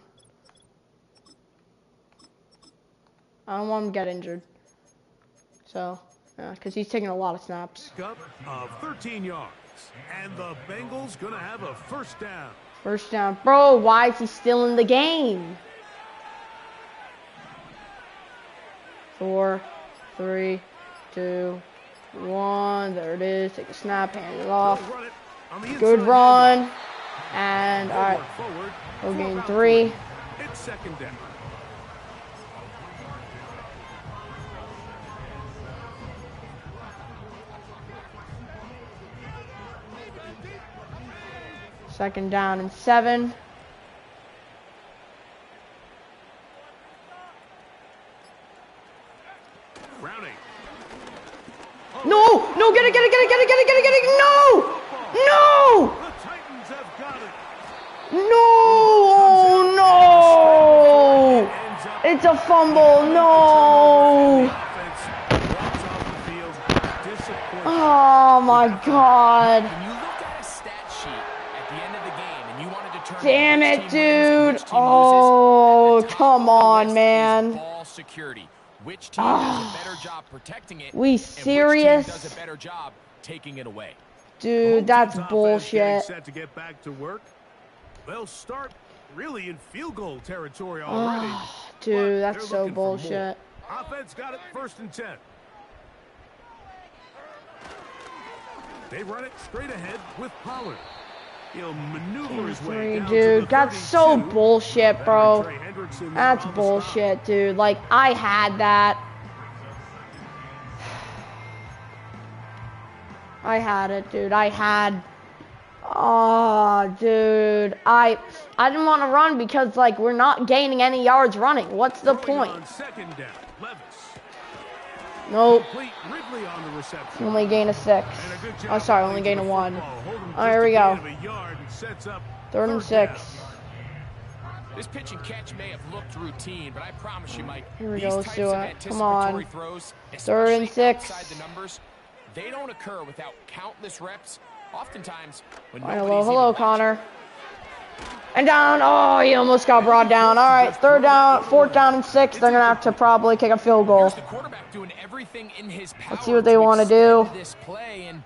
I don't want him to get injured. So, yeah, because he's taking a lot of snaps. Up of 13 yards. And the Bengals going to have a 1st down. 1st down. Bro, why is he still in the game? 4, 3, 2, 1. There it is. Take a snap, hand it off. They'll run it on the Good inside run. And, handoff. all right, Forward, forward. we'll gain About 3. It's 2nd down. Second down and 7. Browning. No! No! Get it! Get it! Get it! Get it! Get it! Get it! Get it! No! No! The Titans have got it. No! Oh, no! It's a fumble. No! Offense walks off the field disappointed. Oh my God! When you look at a stat sheet at the end of the game and you want to determine Damn which it, team wins and dude! which team Oh, loses, at the top come of the on, list is man! ball security. Which team does a better job protecting it? We and serious? Which team does a better job taking it away? Dude, that's Home team's offense getting bullshit. Set to get back to work. They'll start really in field goal territory already. but Dude, that's they're so looking for more. bullshit. Offense got it 1st and 10. They run it straight ahead with Pollard. He'll maneuver his way 3, down to dude. the That's so 32. bullshit, bro. Trey Hendrickson That's on the stop. bullshit, dude. Like, I had that. I had it, dude. I had... Oh, dude. I didn't want to run because, like, we're not gaining any yards running. What's the Throwing point? on 2nd down, Levis. Nope. Complete Ridley on the reception. Only gain a 6. And a good job Oh, sorry. running Only to gain the a 1. football. Hold him All right, here we just a go. gain of a yard and sets up 3rd and 3rd 6. down. This pitch and catch may have looked routine, but I promise you, Mike, Here we these go, let's types do of it. Come on. anticipatory throws, 3rd and especially 6. outside the numbers, they don't occur without countless reps. Oftentimes, when Hello, nobody's hello, even Connor. And down. Oh, he almost got brought down. All right, 3rd down, 4th down and 6. They're gonna have to probably kick a field goal. Here's the quarterback doing everything in his power. Let's see what they wanna do. extend this play, and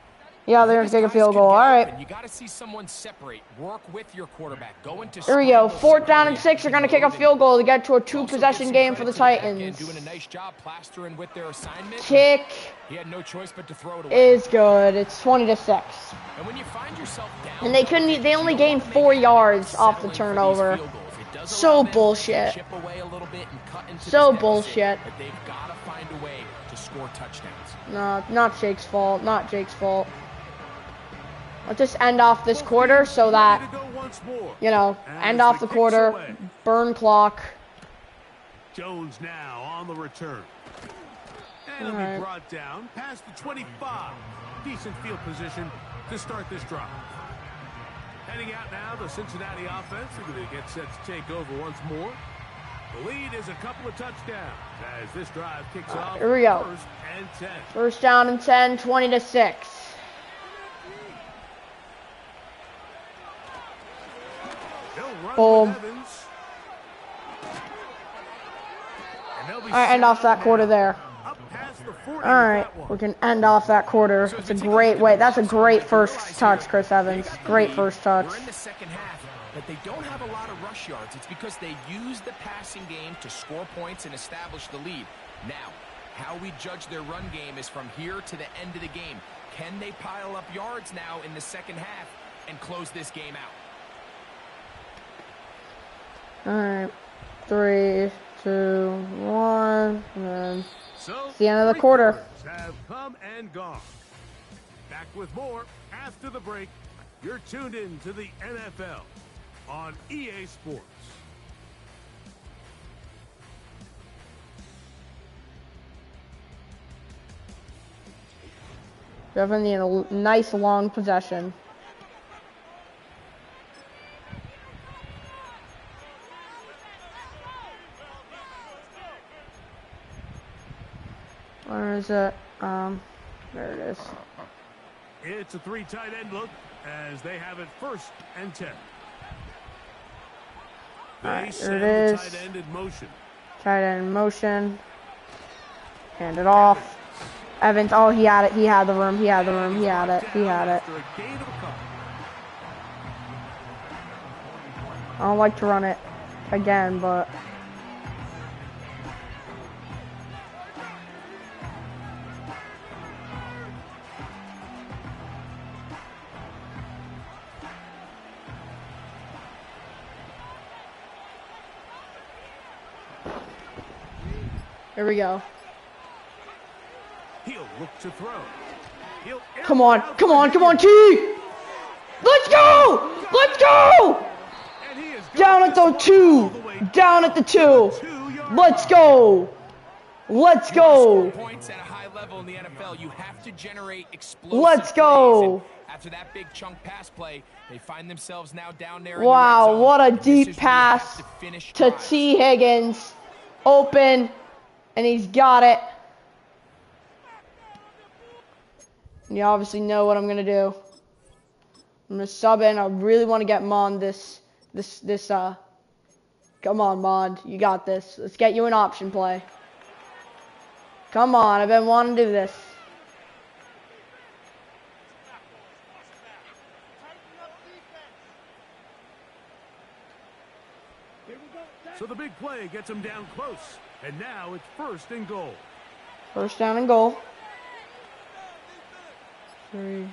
Yeah, they're gonna kick a field goal. All right. You got to see someone separate. Work with your quarterback. Go into Here we go. scramble 4th down and 6. They're gonna kick a field goal to get to a Also, 2-possession give some game for the credit to back end, Titans. doing a nice job plastering with their assignment. Kick He had no choice but to throw it away. is good. It's 20-6. And when you find yourself down, And they couldn't. They only gained 4 yards off the turnover. It does So allow them to bullshit. chip away a little bit and cut into So this deficit, bullshit. but they've got to find a way to score touchdowns. No, not Jake's fault. Not Jake's fault. Let's just end off this quarter so that, Ready to go once more. you know, As end off the kick's quarter, away. burn clock. Jones now on the return. And he'll Alright. be brought down past the 25. Decent field position to start this drive. Heading out now, the Cincinnati offense. They're going to get set to take over once more. The lead is a couple of touchdowns as this drive kicks off. Here we go. First and 10. First down and 10, 20-6. They'll run Boom. with Evans. And they'll be All right, end off that quarter there. up past the 40 with All right, that one. we can end off that quarter. It's a great way. That's a great first touch, Chris Evans. Great first touch. We're in the second half, but they don't have a lot of rush yards. It's because they use the passing game to score points and establish the lead. Now, how we judge their run game is from here to the end of the game. Can they pile up yards now in the second half and close this game out? All right, 3, 2, 1, and then So it's the end of the three quarter. quarters have come and gone. Back with more after the break. You're tuned in to the NFL on EA Sports. Definitely a nice long possession. Where is it? There it is. It's a three tight end look as they have it first and 10. They Alright, send there it the is. tight end in motion. Tight end in motion. Hand it off. Evans, oh, he had it. He had the room. He had the room. He had it. He had it. After a gain of a couple. I don't like to run it again, but here we go. He'll look to throw. He'll Come on, come on, come on, T! Let's go! Let's go! And he is Down at the 2! Down at the 2! Let's go! Let's Score go! points at a high level in the NFL. You have to generate explosive Let's plays, go! and after that big chunk pass play, they find themselves now down there in Wow, the red zone. what a And this deep is where you have pass to finish to drives. T. Higgins. Open, and he's got it. You obviously know what I'm gonna do. I'm gonna sub in. I really want to get Mond this. Come on, Mond, you got this. Let's get you an option play. Come on, I've been wanting to do this. So the big play gets him down close. And now it's first and goal. First down and goal. 3.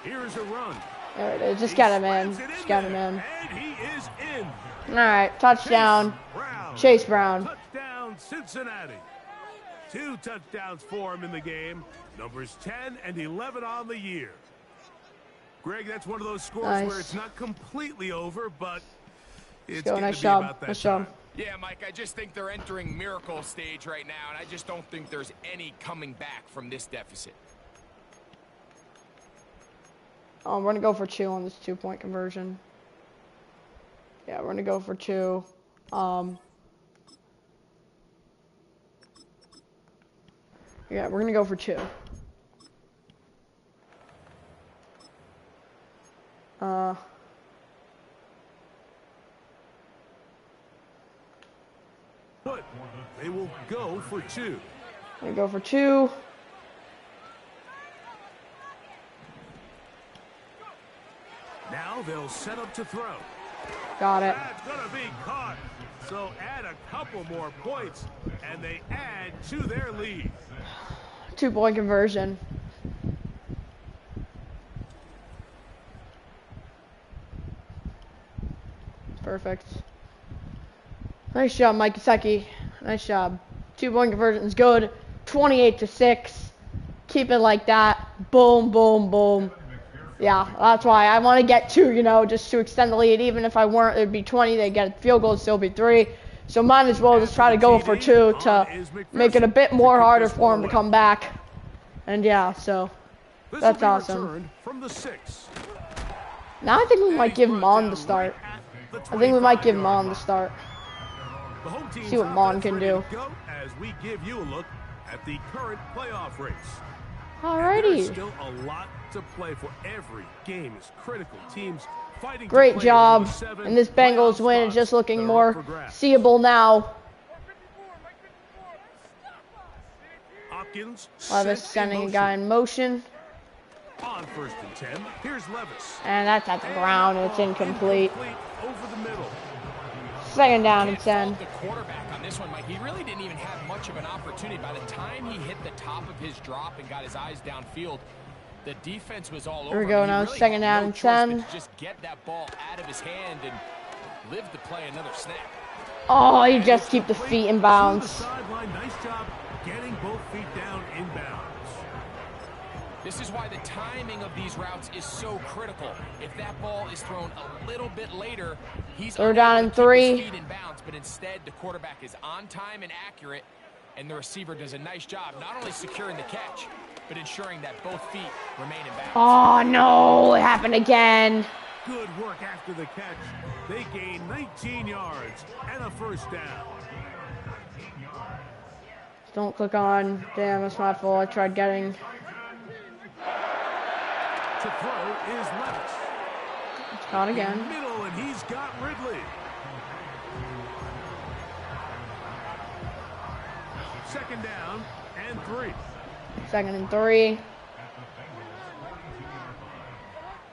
Here's a run. There it is. Just get him in. Just get him in. And he is in. All right, touchdown. Brown. Chase Brown. Touchdown, Cincinnati. 2 touchdowns for him in the game. Numbers 10 and 11 on the year. Greg, that's one of those scores Nice. where it's not completely over, but it's Go, getting nice to be job. about that Nice time. job. Yeah, Mike, I just think they're entering miracle stage right now, and I just don't think there's any coming back from this deficit. Oh, we're gonna go for 2 on this 2-point conversion. Yeah, we're gonna go for 2. Yeah, we're gonna go for 2. But they will go for 2. Gonna go for 2. Now they'll set up to throw. Got it. That's going to be caught. So add a couple more points, and they add to their lead. 2-point conversion. Perfect. Nice job, Mike Gesicki. Nice job. 2-point conversion is good. 28-6. Keep it like that. Boom, boom, boom. Yeah, that's why I want to get 2, you know, just to extend the lead. Even if I weren't, it'd be 20. They get a field goal, it'd still be 3. So might as well just try to go for 2 to make it a bit more harder for him to come back. And yeah, so that's awesome. From the 6. Now I think we might give Mon the start. I think we might give Mon the start. See what Mon can do. As we give you a look at the current playoff race. Alrighty. There's still a lot to play for. Every game is critical. Teams fighting. Great job. And this Bengals win is just looking more seeable now. Levis sending a guy in motion. On 1st and 10, here's Levis. And that's at the ground. It's incomplete. Over the middle. 2nd down and 10. The quarterback on this one, Mike, he really didn't even have much of an opportunity. By the time he hit the top of his drop and got his eyes downfield, the defense was all over. Here we go now. 2nd down and 10. Just get that ball out of his hand and live to play another snap. Oh, you just keep the feet in bounds. Nice job getting both feet down in bounds. This is why the timing of these routes is so critical. If that ball is thrown a little bit later, he's 3rd down and 3. Feet in bounds, but instead the quarterback is on time and accurate, and the receiver does a nice job not only securing the catch, but ensuring that both feet remain in bounds. Oh no, it happened again. Good work after the catch. They gain 19 yards and a 1st down. Don't click on. Damn, that's my fault. I tried getting. To throw is Levis. It's caught again. Middle, and he's got Ridley. 2nd down and 3. 2nd and 3.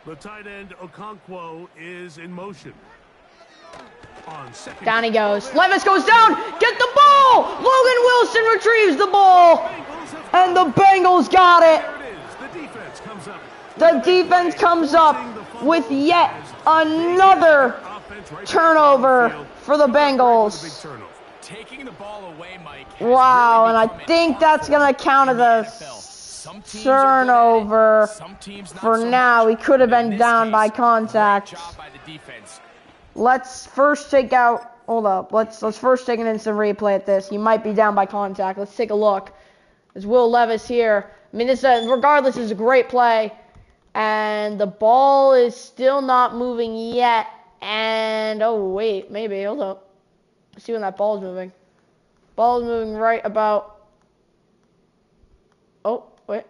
The tight end Okonkwo is in motion. On 2nd down he goes. Levis goes down. Get the ball. Logan Wilson retrieves the ball. And the Bengals got it. There it is. The defense comes up. The defense comes up with yet another turnover for the Bengals. Taking the ball away, Mike. Wow, and I think that's going to count as a turnover for now. He could have been down by contact. Let's first take out, hold up, let's first take an instant replay at this. He might be down by contact. Let's take a look. There's Will Levis here. I mean, this regardless is a great play. And the ball is still not moving yet. And, oh, wait, maybe. Hold up. Let's see when that ball is moving. Ball is moving right about. Oh, wait.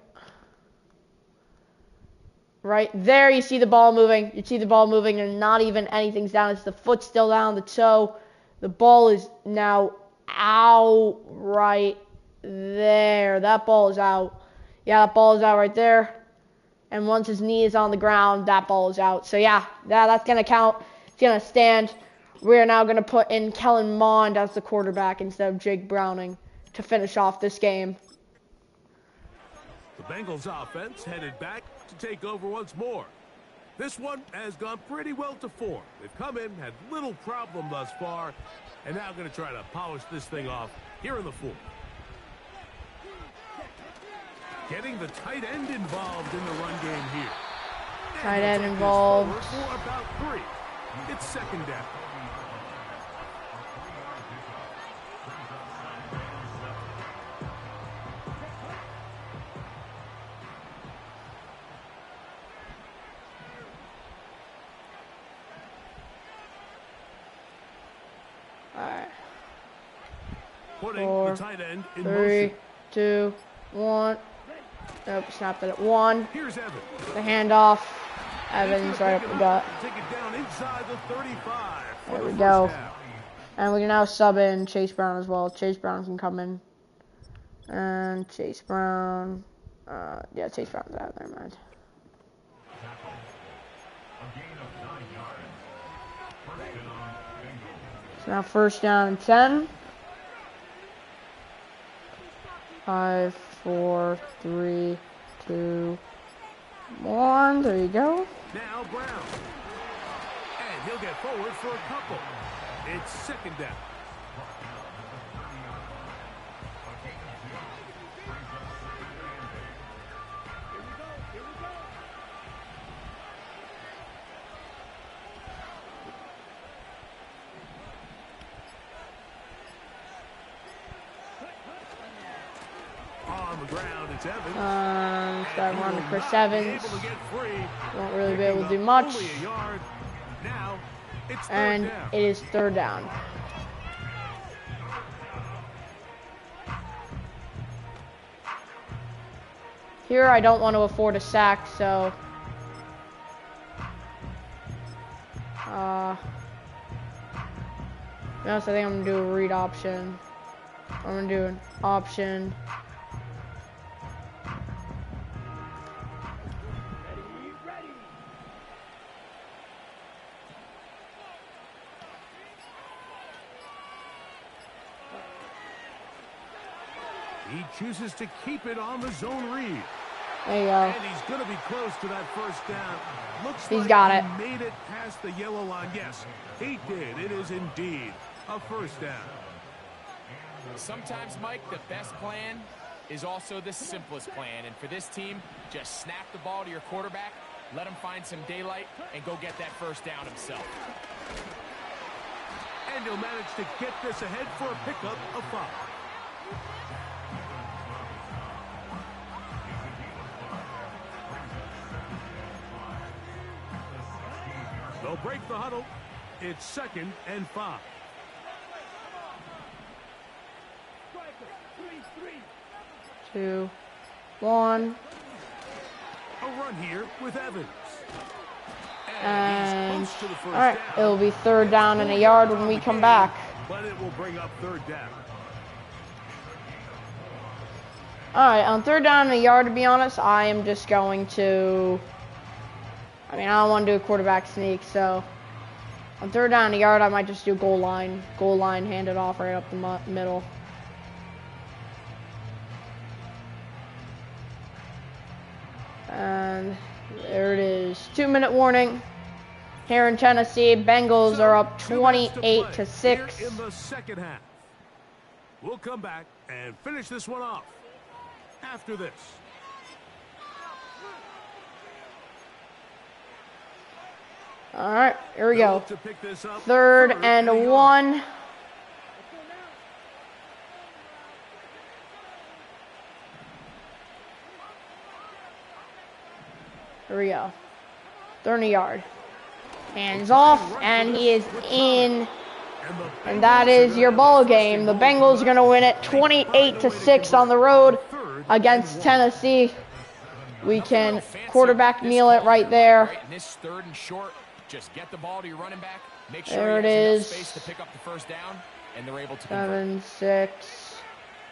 Right there, you see the ball moving. You see the ball moving, and not even anything's down. It's the foot still down, the toe. The ball is now out right there. That ball is out. Yeah, that ball is out right there. And once his knee is on the ground, that ball is out. So, yeah, that's going to count. It's going to stand. We're now going to put in Kellen Mond as the quarterback instead of Jake Browning to finish off this game. The Bengals offense headed back to take over once more. This one has gone pretty well to form. They've come in, had little problem thus far, and now going to try to polish this thing off here in the 4th. Getting the tight end involved in the run game here. Tight end involved. For about 3. It's 2nd down. All right. Putting 4, the tight end in 3, motion. 2, 1. Nope, snapped it at 1. Here's Evans. The handoff. Evans right up the gut. Take it down inside the 35. There we go. And we can now sub in Chase Brown as well. Chase Brown can come in. And Chase Brown. Yeah, Chase Brown's out. Never mind. So now 1st down and 10. 5, 4, 3, 2, 1. There you go. Now Brown. And And he'll get forward for a couple. It's second down. On the ground, it's Evans. Start running for Evans. Won't really be able to do much. Now, it's third And down. it is third down. Here, I don't want to afford a sack, so yes, I think I'm gonna do a read option. I'm gonna do an option. He chooses to keep it on the zone read. There you go. And he's going to be close to that first down. Looks He's like got he it. made it past the yellow line. Yes, he did. It is indeed a first down. Sometimes, Mike, the best plan is also the simplest plan. And for this team, just snap the ball to your quarterback, let him find some daylight, and go get that first down himself. And he'll manage to get this ahead for a pickup of 5. They'll break the huddle. It's second and 5. 2, 1, A run here with Evans. and he's close to the first all right, down. it'll be third down and a yard when we come back. But it will bring up third down. All right, on third down and a yard, to be honest, I am just going to. I don't want to do a quarterback sneak, so on third down and a yard, I might just do goal line, hand it off right up the middle. And there it is. 2-minute warning. Here in Tennessee, Bengals are up 28 to 6. Here in the second half. We'll come back and finish this one off after this. All right, here we go. To pick this up, Third and a yard. 1. Here we go. Third and a yard. Hands off, and he is in. And that is your ball game. The Bengals are going to win it 28 to 6 on the road against Tennessee. We can quarterback kneel it right there. In this third and short, just get the ball to your running back. Make sure There he it has is. enough space to pick up the first down, and they're able to convert. 7, 6,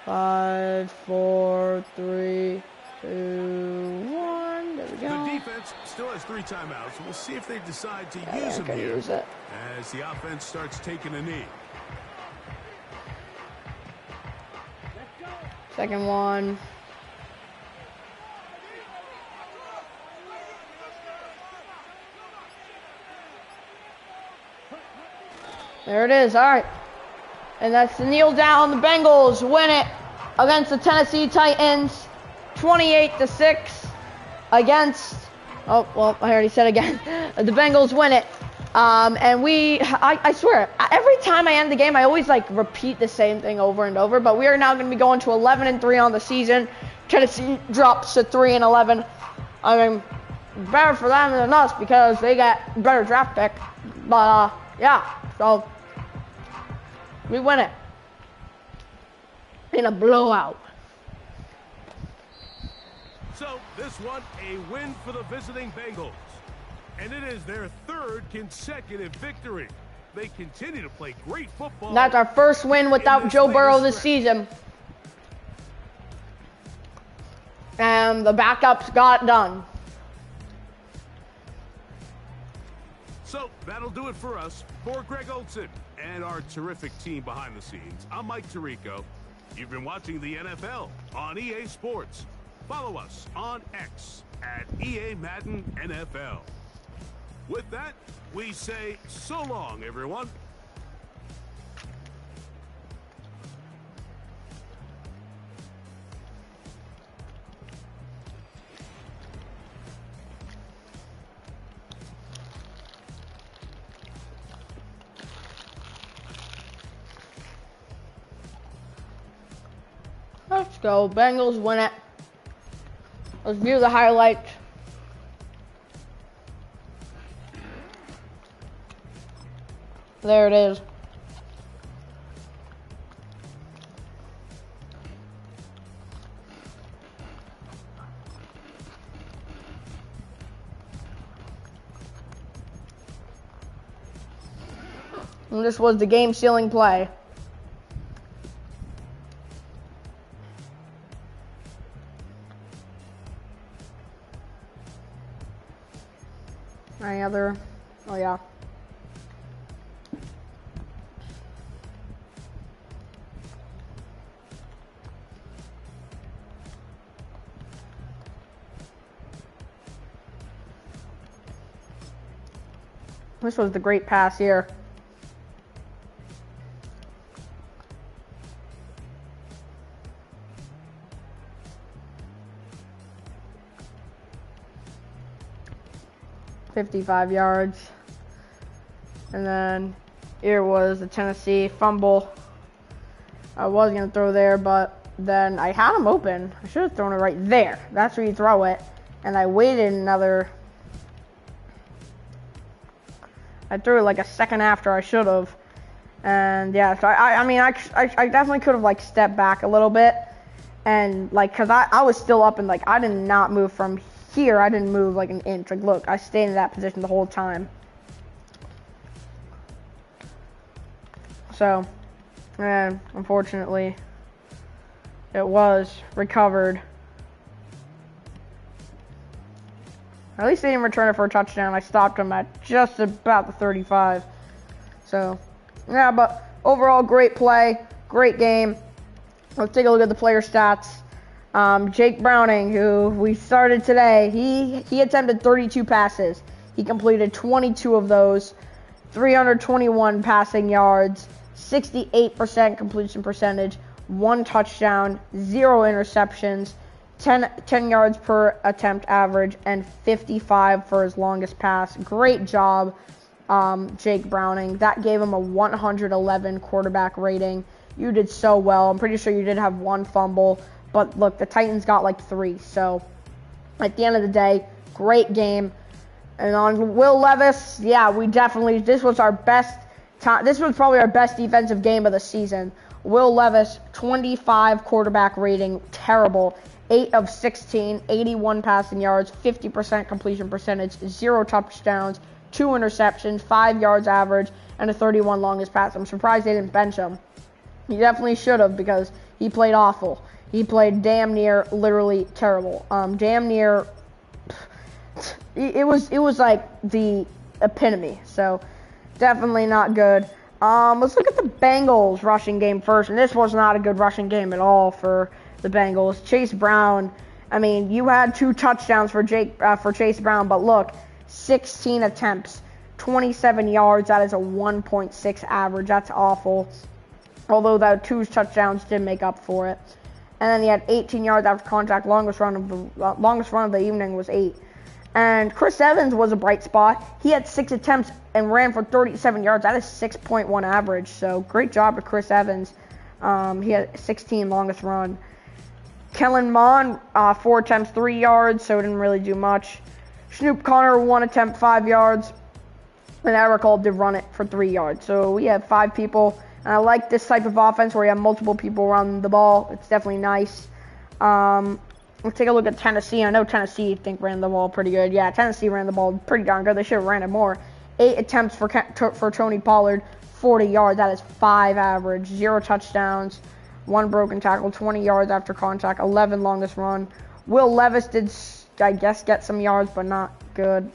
5, 4, 3, 2, 1. There we The go. defense still has 3 timeouts. We'll see if they decide to Yeah, use they're them gonna here use it. as the offense starts taking a knee. Second one. There it is. All right. And that's the kneel down. The Bengals win it against the Tennessee Titans 28 to 6 against, oh, well, I already said again. The Bengals win it. And I swear, every time I end the game, I always repeat the same thing over and over. But we are now going to be going to 11-3 on the season. Tennessee drops to 3-11. I mean, better for them than us because they got a better draft pick. But yeah, so we win it in a blowout. So this one, a win for the visiting Bengals. And it is their 3rd consecutive victory. They continue to play great football. That's our first win without Joe Burrow this season. And the backups got it done. So that'll do it for us. For Greg Olson and our terrific team behind the scenes, I'm Mike Tirico. You've been watching the NFL on EA Sports. Follow us on X at EA Madden NFL. With that, we say so long, everyone. Let's go. Bengals win it. Let's view the highlights. There it is. And this was the game-sealing play. Any other? Oh, yeah. This was the great pass here. .55 yards. And then here was the Tennessee fumble. I was going to throw there, but then I had him open. I should have thrown it right there. That's where you throw it. And I waited another... I threw it like a second after I should have. And yeah, so I mean, I definitely could have like stepped back a little bit. And like, cause I was still up and like, I did not move from here. I didn't move like an inch. Like, look, I stayed in that position the whole time. So, and unfortunately, it was recovered. At least they didn't return it for a touchdown. I stopped him at just about the 35. So, yeah, but overall, great play, great game. Let's take a look at the player stats. Jake Browning, who we started today, he attempted 32 passes. He completed 22 of those, 321 passing yards, 68% completion percentage, 1 touchdown, 0 interceptions, 10 yards per attempt average, and 55 for his longest pass. Great job, Jake Browning. That gave him a 111 quarterback rating. You did so well. I'm pretty sure you did have 1 fumble, but look, the Titans got like 3. So at the end of the day, great game. And on Will Levis, yeah, this was our best time. This was probably our best defensive game of the season. Will Levis, 25 quarterback rating, terrible. 8 of 16, 81 passing yards, 50% completion percentage, 0 touchdowns, 2 interceptions, 5 yards average, and a 31 longest pass. I'm surprised they didn't bench him. He definitely should have, because he played awful. He played damn near literally terrible. Damn near, it was like the epitome. So definitely not good. Let's look at the Bengals rushing game first, and this was not a good rushing game at all for the Bengals. Chase Brown, I mean, you had 2 touchdowns for Chase Brown, but look, 16 attempts, 27 yards. That is a 1.6 average. That's awful. Although that 2 touchdowns did make up for it. And then he had 18 yards after contact. Longest run of the evening was 8. And Chris Evans was a bright spot. He had 6 attempts and ran for 37 yards. That is 6.1 average. So great job to Chris Evans. He had 16 longest run. Kellen Mond, 4 attempts, 3 yards, so didn't really do much. Snoop Connor, 1 attempt, 5 yards. And Eric Hall did run it for 3 yards. So we have 5 people. And I like this type of offense where you have multiple people run the ball. It's definitely nice. Let's take a look at Tennessee. I know Tennessee, I think, ran the ball pretty good. Yeah, Tennessee ran the ball pretty darn good. They should have ran it more. 8 attempts for Tony Pollard, 40 yards. That is 5 average. 0 touchdowns. 1 broken tackle, 20 yards after contact, 11 longest run. Will Levis did, I guess, get some yards, but not good.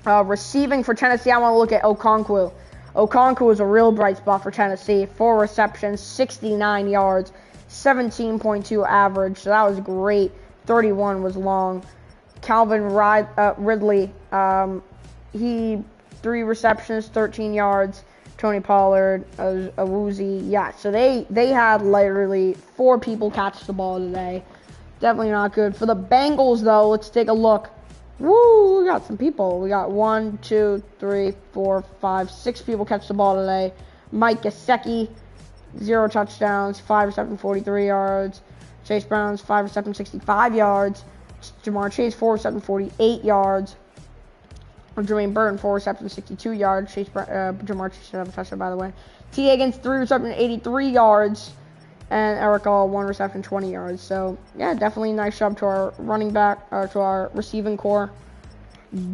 Receiving for Tennessee, I want to look at Okonkwo. Okonkwo was a real bright spot for Tennessee. 4 receptions, 69 yards, 17.2 average. So that was great. 31 was long. Calvin Ridley, he 3 receptions, 13 yards. Tony Pollard, a woozy. Yeah, so they had literally 4 people catch the ball today. Definitely not good. For the Bengals, though, let's take a look. Woo, we got some people. We got 1, 2, 3, 4, 5, 6 people catch the ball today. Mike Gesicki, 0 touchdowns, 5 receptions, 43 yards. Chase Brown's 5 receptions, 65 yards. Jamar Chase, 4 receptions, 48 yards. Jermaine Burton, 4 receptions, 62 yards. Jamar Chase should have a touchdown, by the way. T. Higgins, 3 receptions, 83 yards. And Eric All, 1 reception, 20 yards. So, yeah, definitely nice job to our running back, to our receiving core.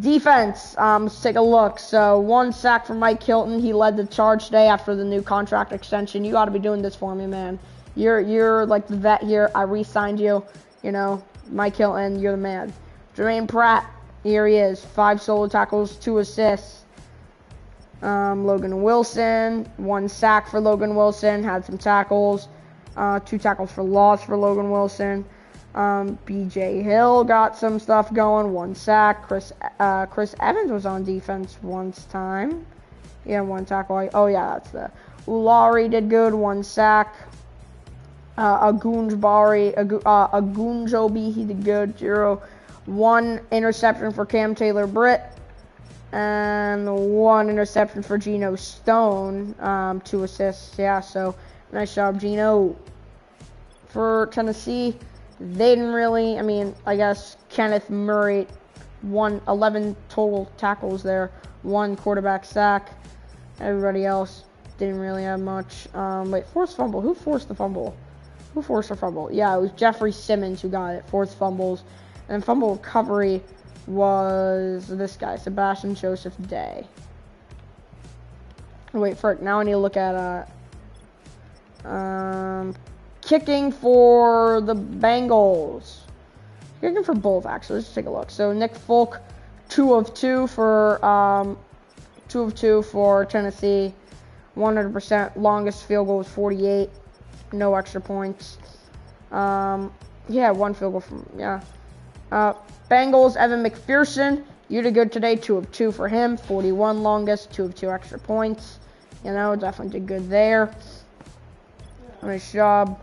Defense, let's take a look. So, 1 sack from Mike Hilton. He led the charge today after the new contract extension. You got to be doing this for me, man. You're like the vet here. I re-signed you. You know, Mike Hilton, you're the man. Jermaine Pratt, here he is. 5 solo tackles, 2 assists. Logan Wilson, 1 sack for Logan Wilson. Had some tackles. 2 tackles for loss for Logan Wilson. B.J. Hill got some stuff going. 1 sack. Chris Evans was on defense once time. Yeah, 1 tackle. Oh, yeah, that's the... Ulari did good. 1 sack. Agunjobi, he did good. 0. 1 interception for Cam Taylor-Britt. And 1 interception for Geno Stone. 2 assists. Yeah, so nice job, Geno. For Tennessee, they didn't really, I guess Kenneth Murray, 11 total tackles there. 1 quarterback sack. Everybody else didn't really have much. Forced fumble. Who forced the fumble? Who forced the fumble? Yeah, it was Jeffrey Simmons who got it. Forced fumbles. And fumble recovery was this guy, Sebastian Joseph Day. Wait, now I need to look at kicking for the Bengals. Kicking for both, actually. Let's take a look. So Nick Folk, 2 of 2 for Tennessee. 100%. Longest field goal was 48. No extra points. 1 field goal from Bengals, Evan McPherson, you did good today. 2 of 2 for him. 41 longest. 2 of 2 extra points. Definitely did good there. Nice job.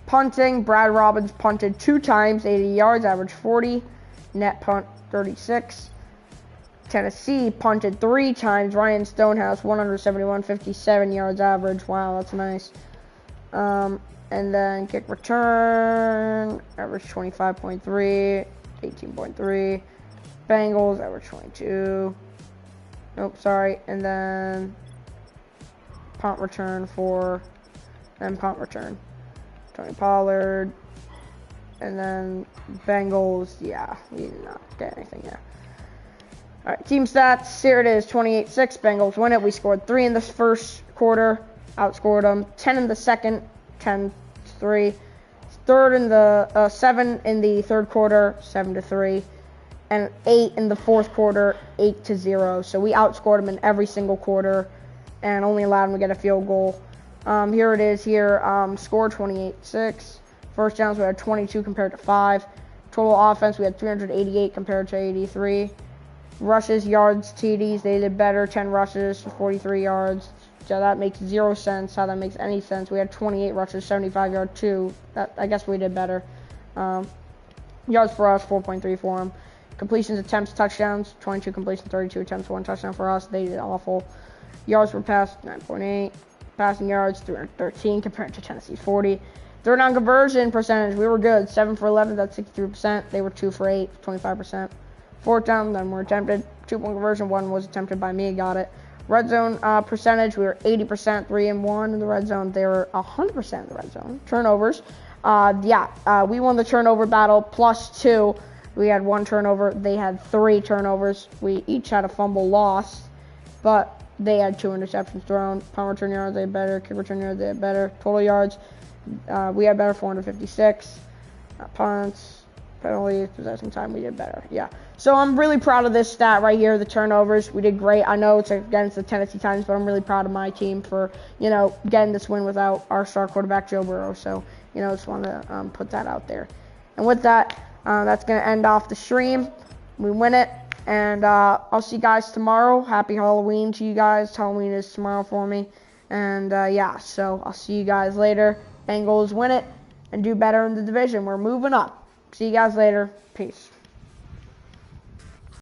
Punting, Brad Robbins punted 2 times, 80 yards, average 40. Net punt, 36. Tennessee punted 3 times. Ryan Stonehouse, 171, 57 yards average. Wow, that's nice. And then kick return, average 25.3, 18.3. Bengals, average 22. Nope, sorry. And then punt return Tony Pollard. And then Bengals, yeah, we did not get anything there. All right, team stats. Here it is, 28-6. Bengals win it. We scored 3 in the first quarter. Outscored them. 10 in the second. 10-3. 7 in the third quarter. 7-3. And 8 in the fourth quarter. 8-0. So we outscored them in every single quarter, and only allowed them to get a field goal. Here it is. Score 28-6. First downs we had 22 compared to 5. Total offense we had 388 compared to 83. Rushes, yards, TDs, they did better. 10 rushes for 43 yards. So that makes 0 sense. How that makes any sense? We had 28 rushes, 75 yard 2. I guess we did better. Yards for us, 4.3 for them. Completions, attempts, touchdowns, 22 completions, 32 attempts, 1 touchdown for us. They did awful. Yards per pass, 9.8. Passing yards, 313 compared to Tennessee's 40. Third down conversion percentage, we were good. 7 for 11, that's 63%. They were 2 for 8, 25%. Fourth down, none were attempted. 2-point conversion, 1 was attempted by me, got it. Red zone percentage, we were 80%, 3-1 in the red zone. They were 100% in the red zone. Turnovers, we won the turnover battle, +2. We had 1 turnover. They had 3 turnovers. We each had a fumble lost, but they had 2 interceptions thrown. Punt return yards, they had better. Kick return yards, they had better. Total yards, we had better, 456. Punts, penalties, possession time, we did better. Yeah. So I'm really proud of this stat right here, the turnovers. We did great. I know it's against the Tennessee Titans, but I'm really proud of my team for, getting this win without our star quarterback, Joe Burrow. So, just want to put that out there. And with that, that's going to end off the stream. We win it. And I'll see you guys tomorrow. Happy Halloween to you guys. Halloween is tomorrow for me. And yeah, so I'll see you guys later. Bengals win it and do better in the division. We're moving up. See you guys later. Peace.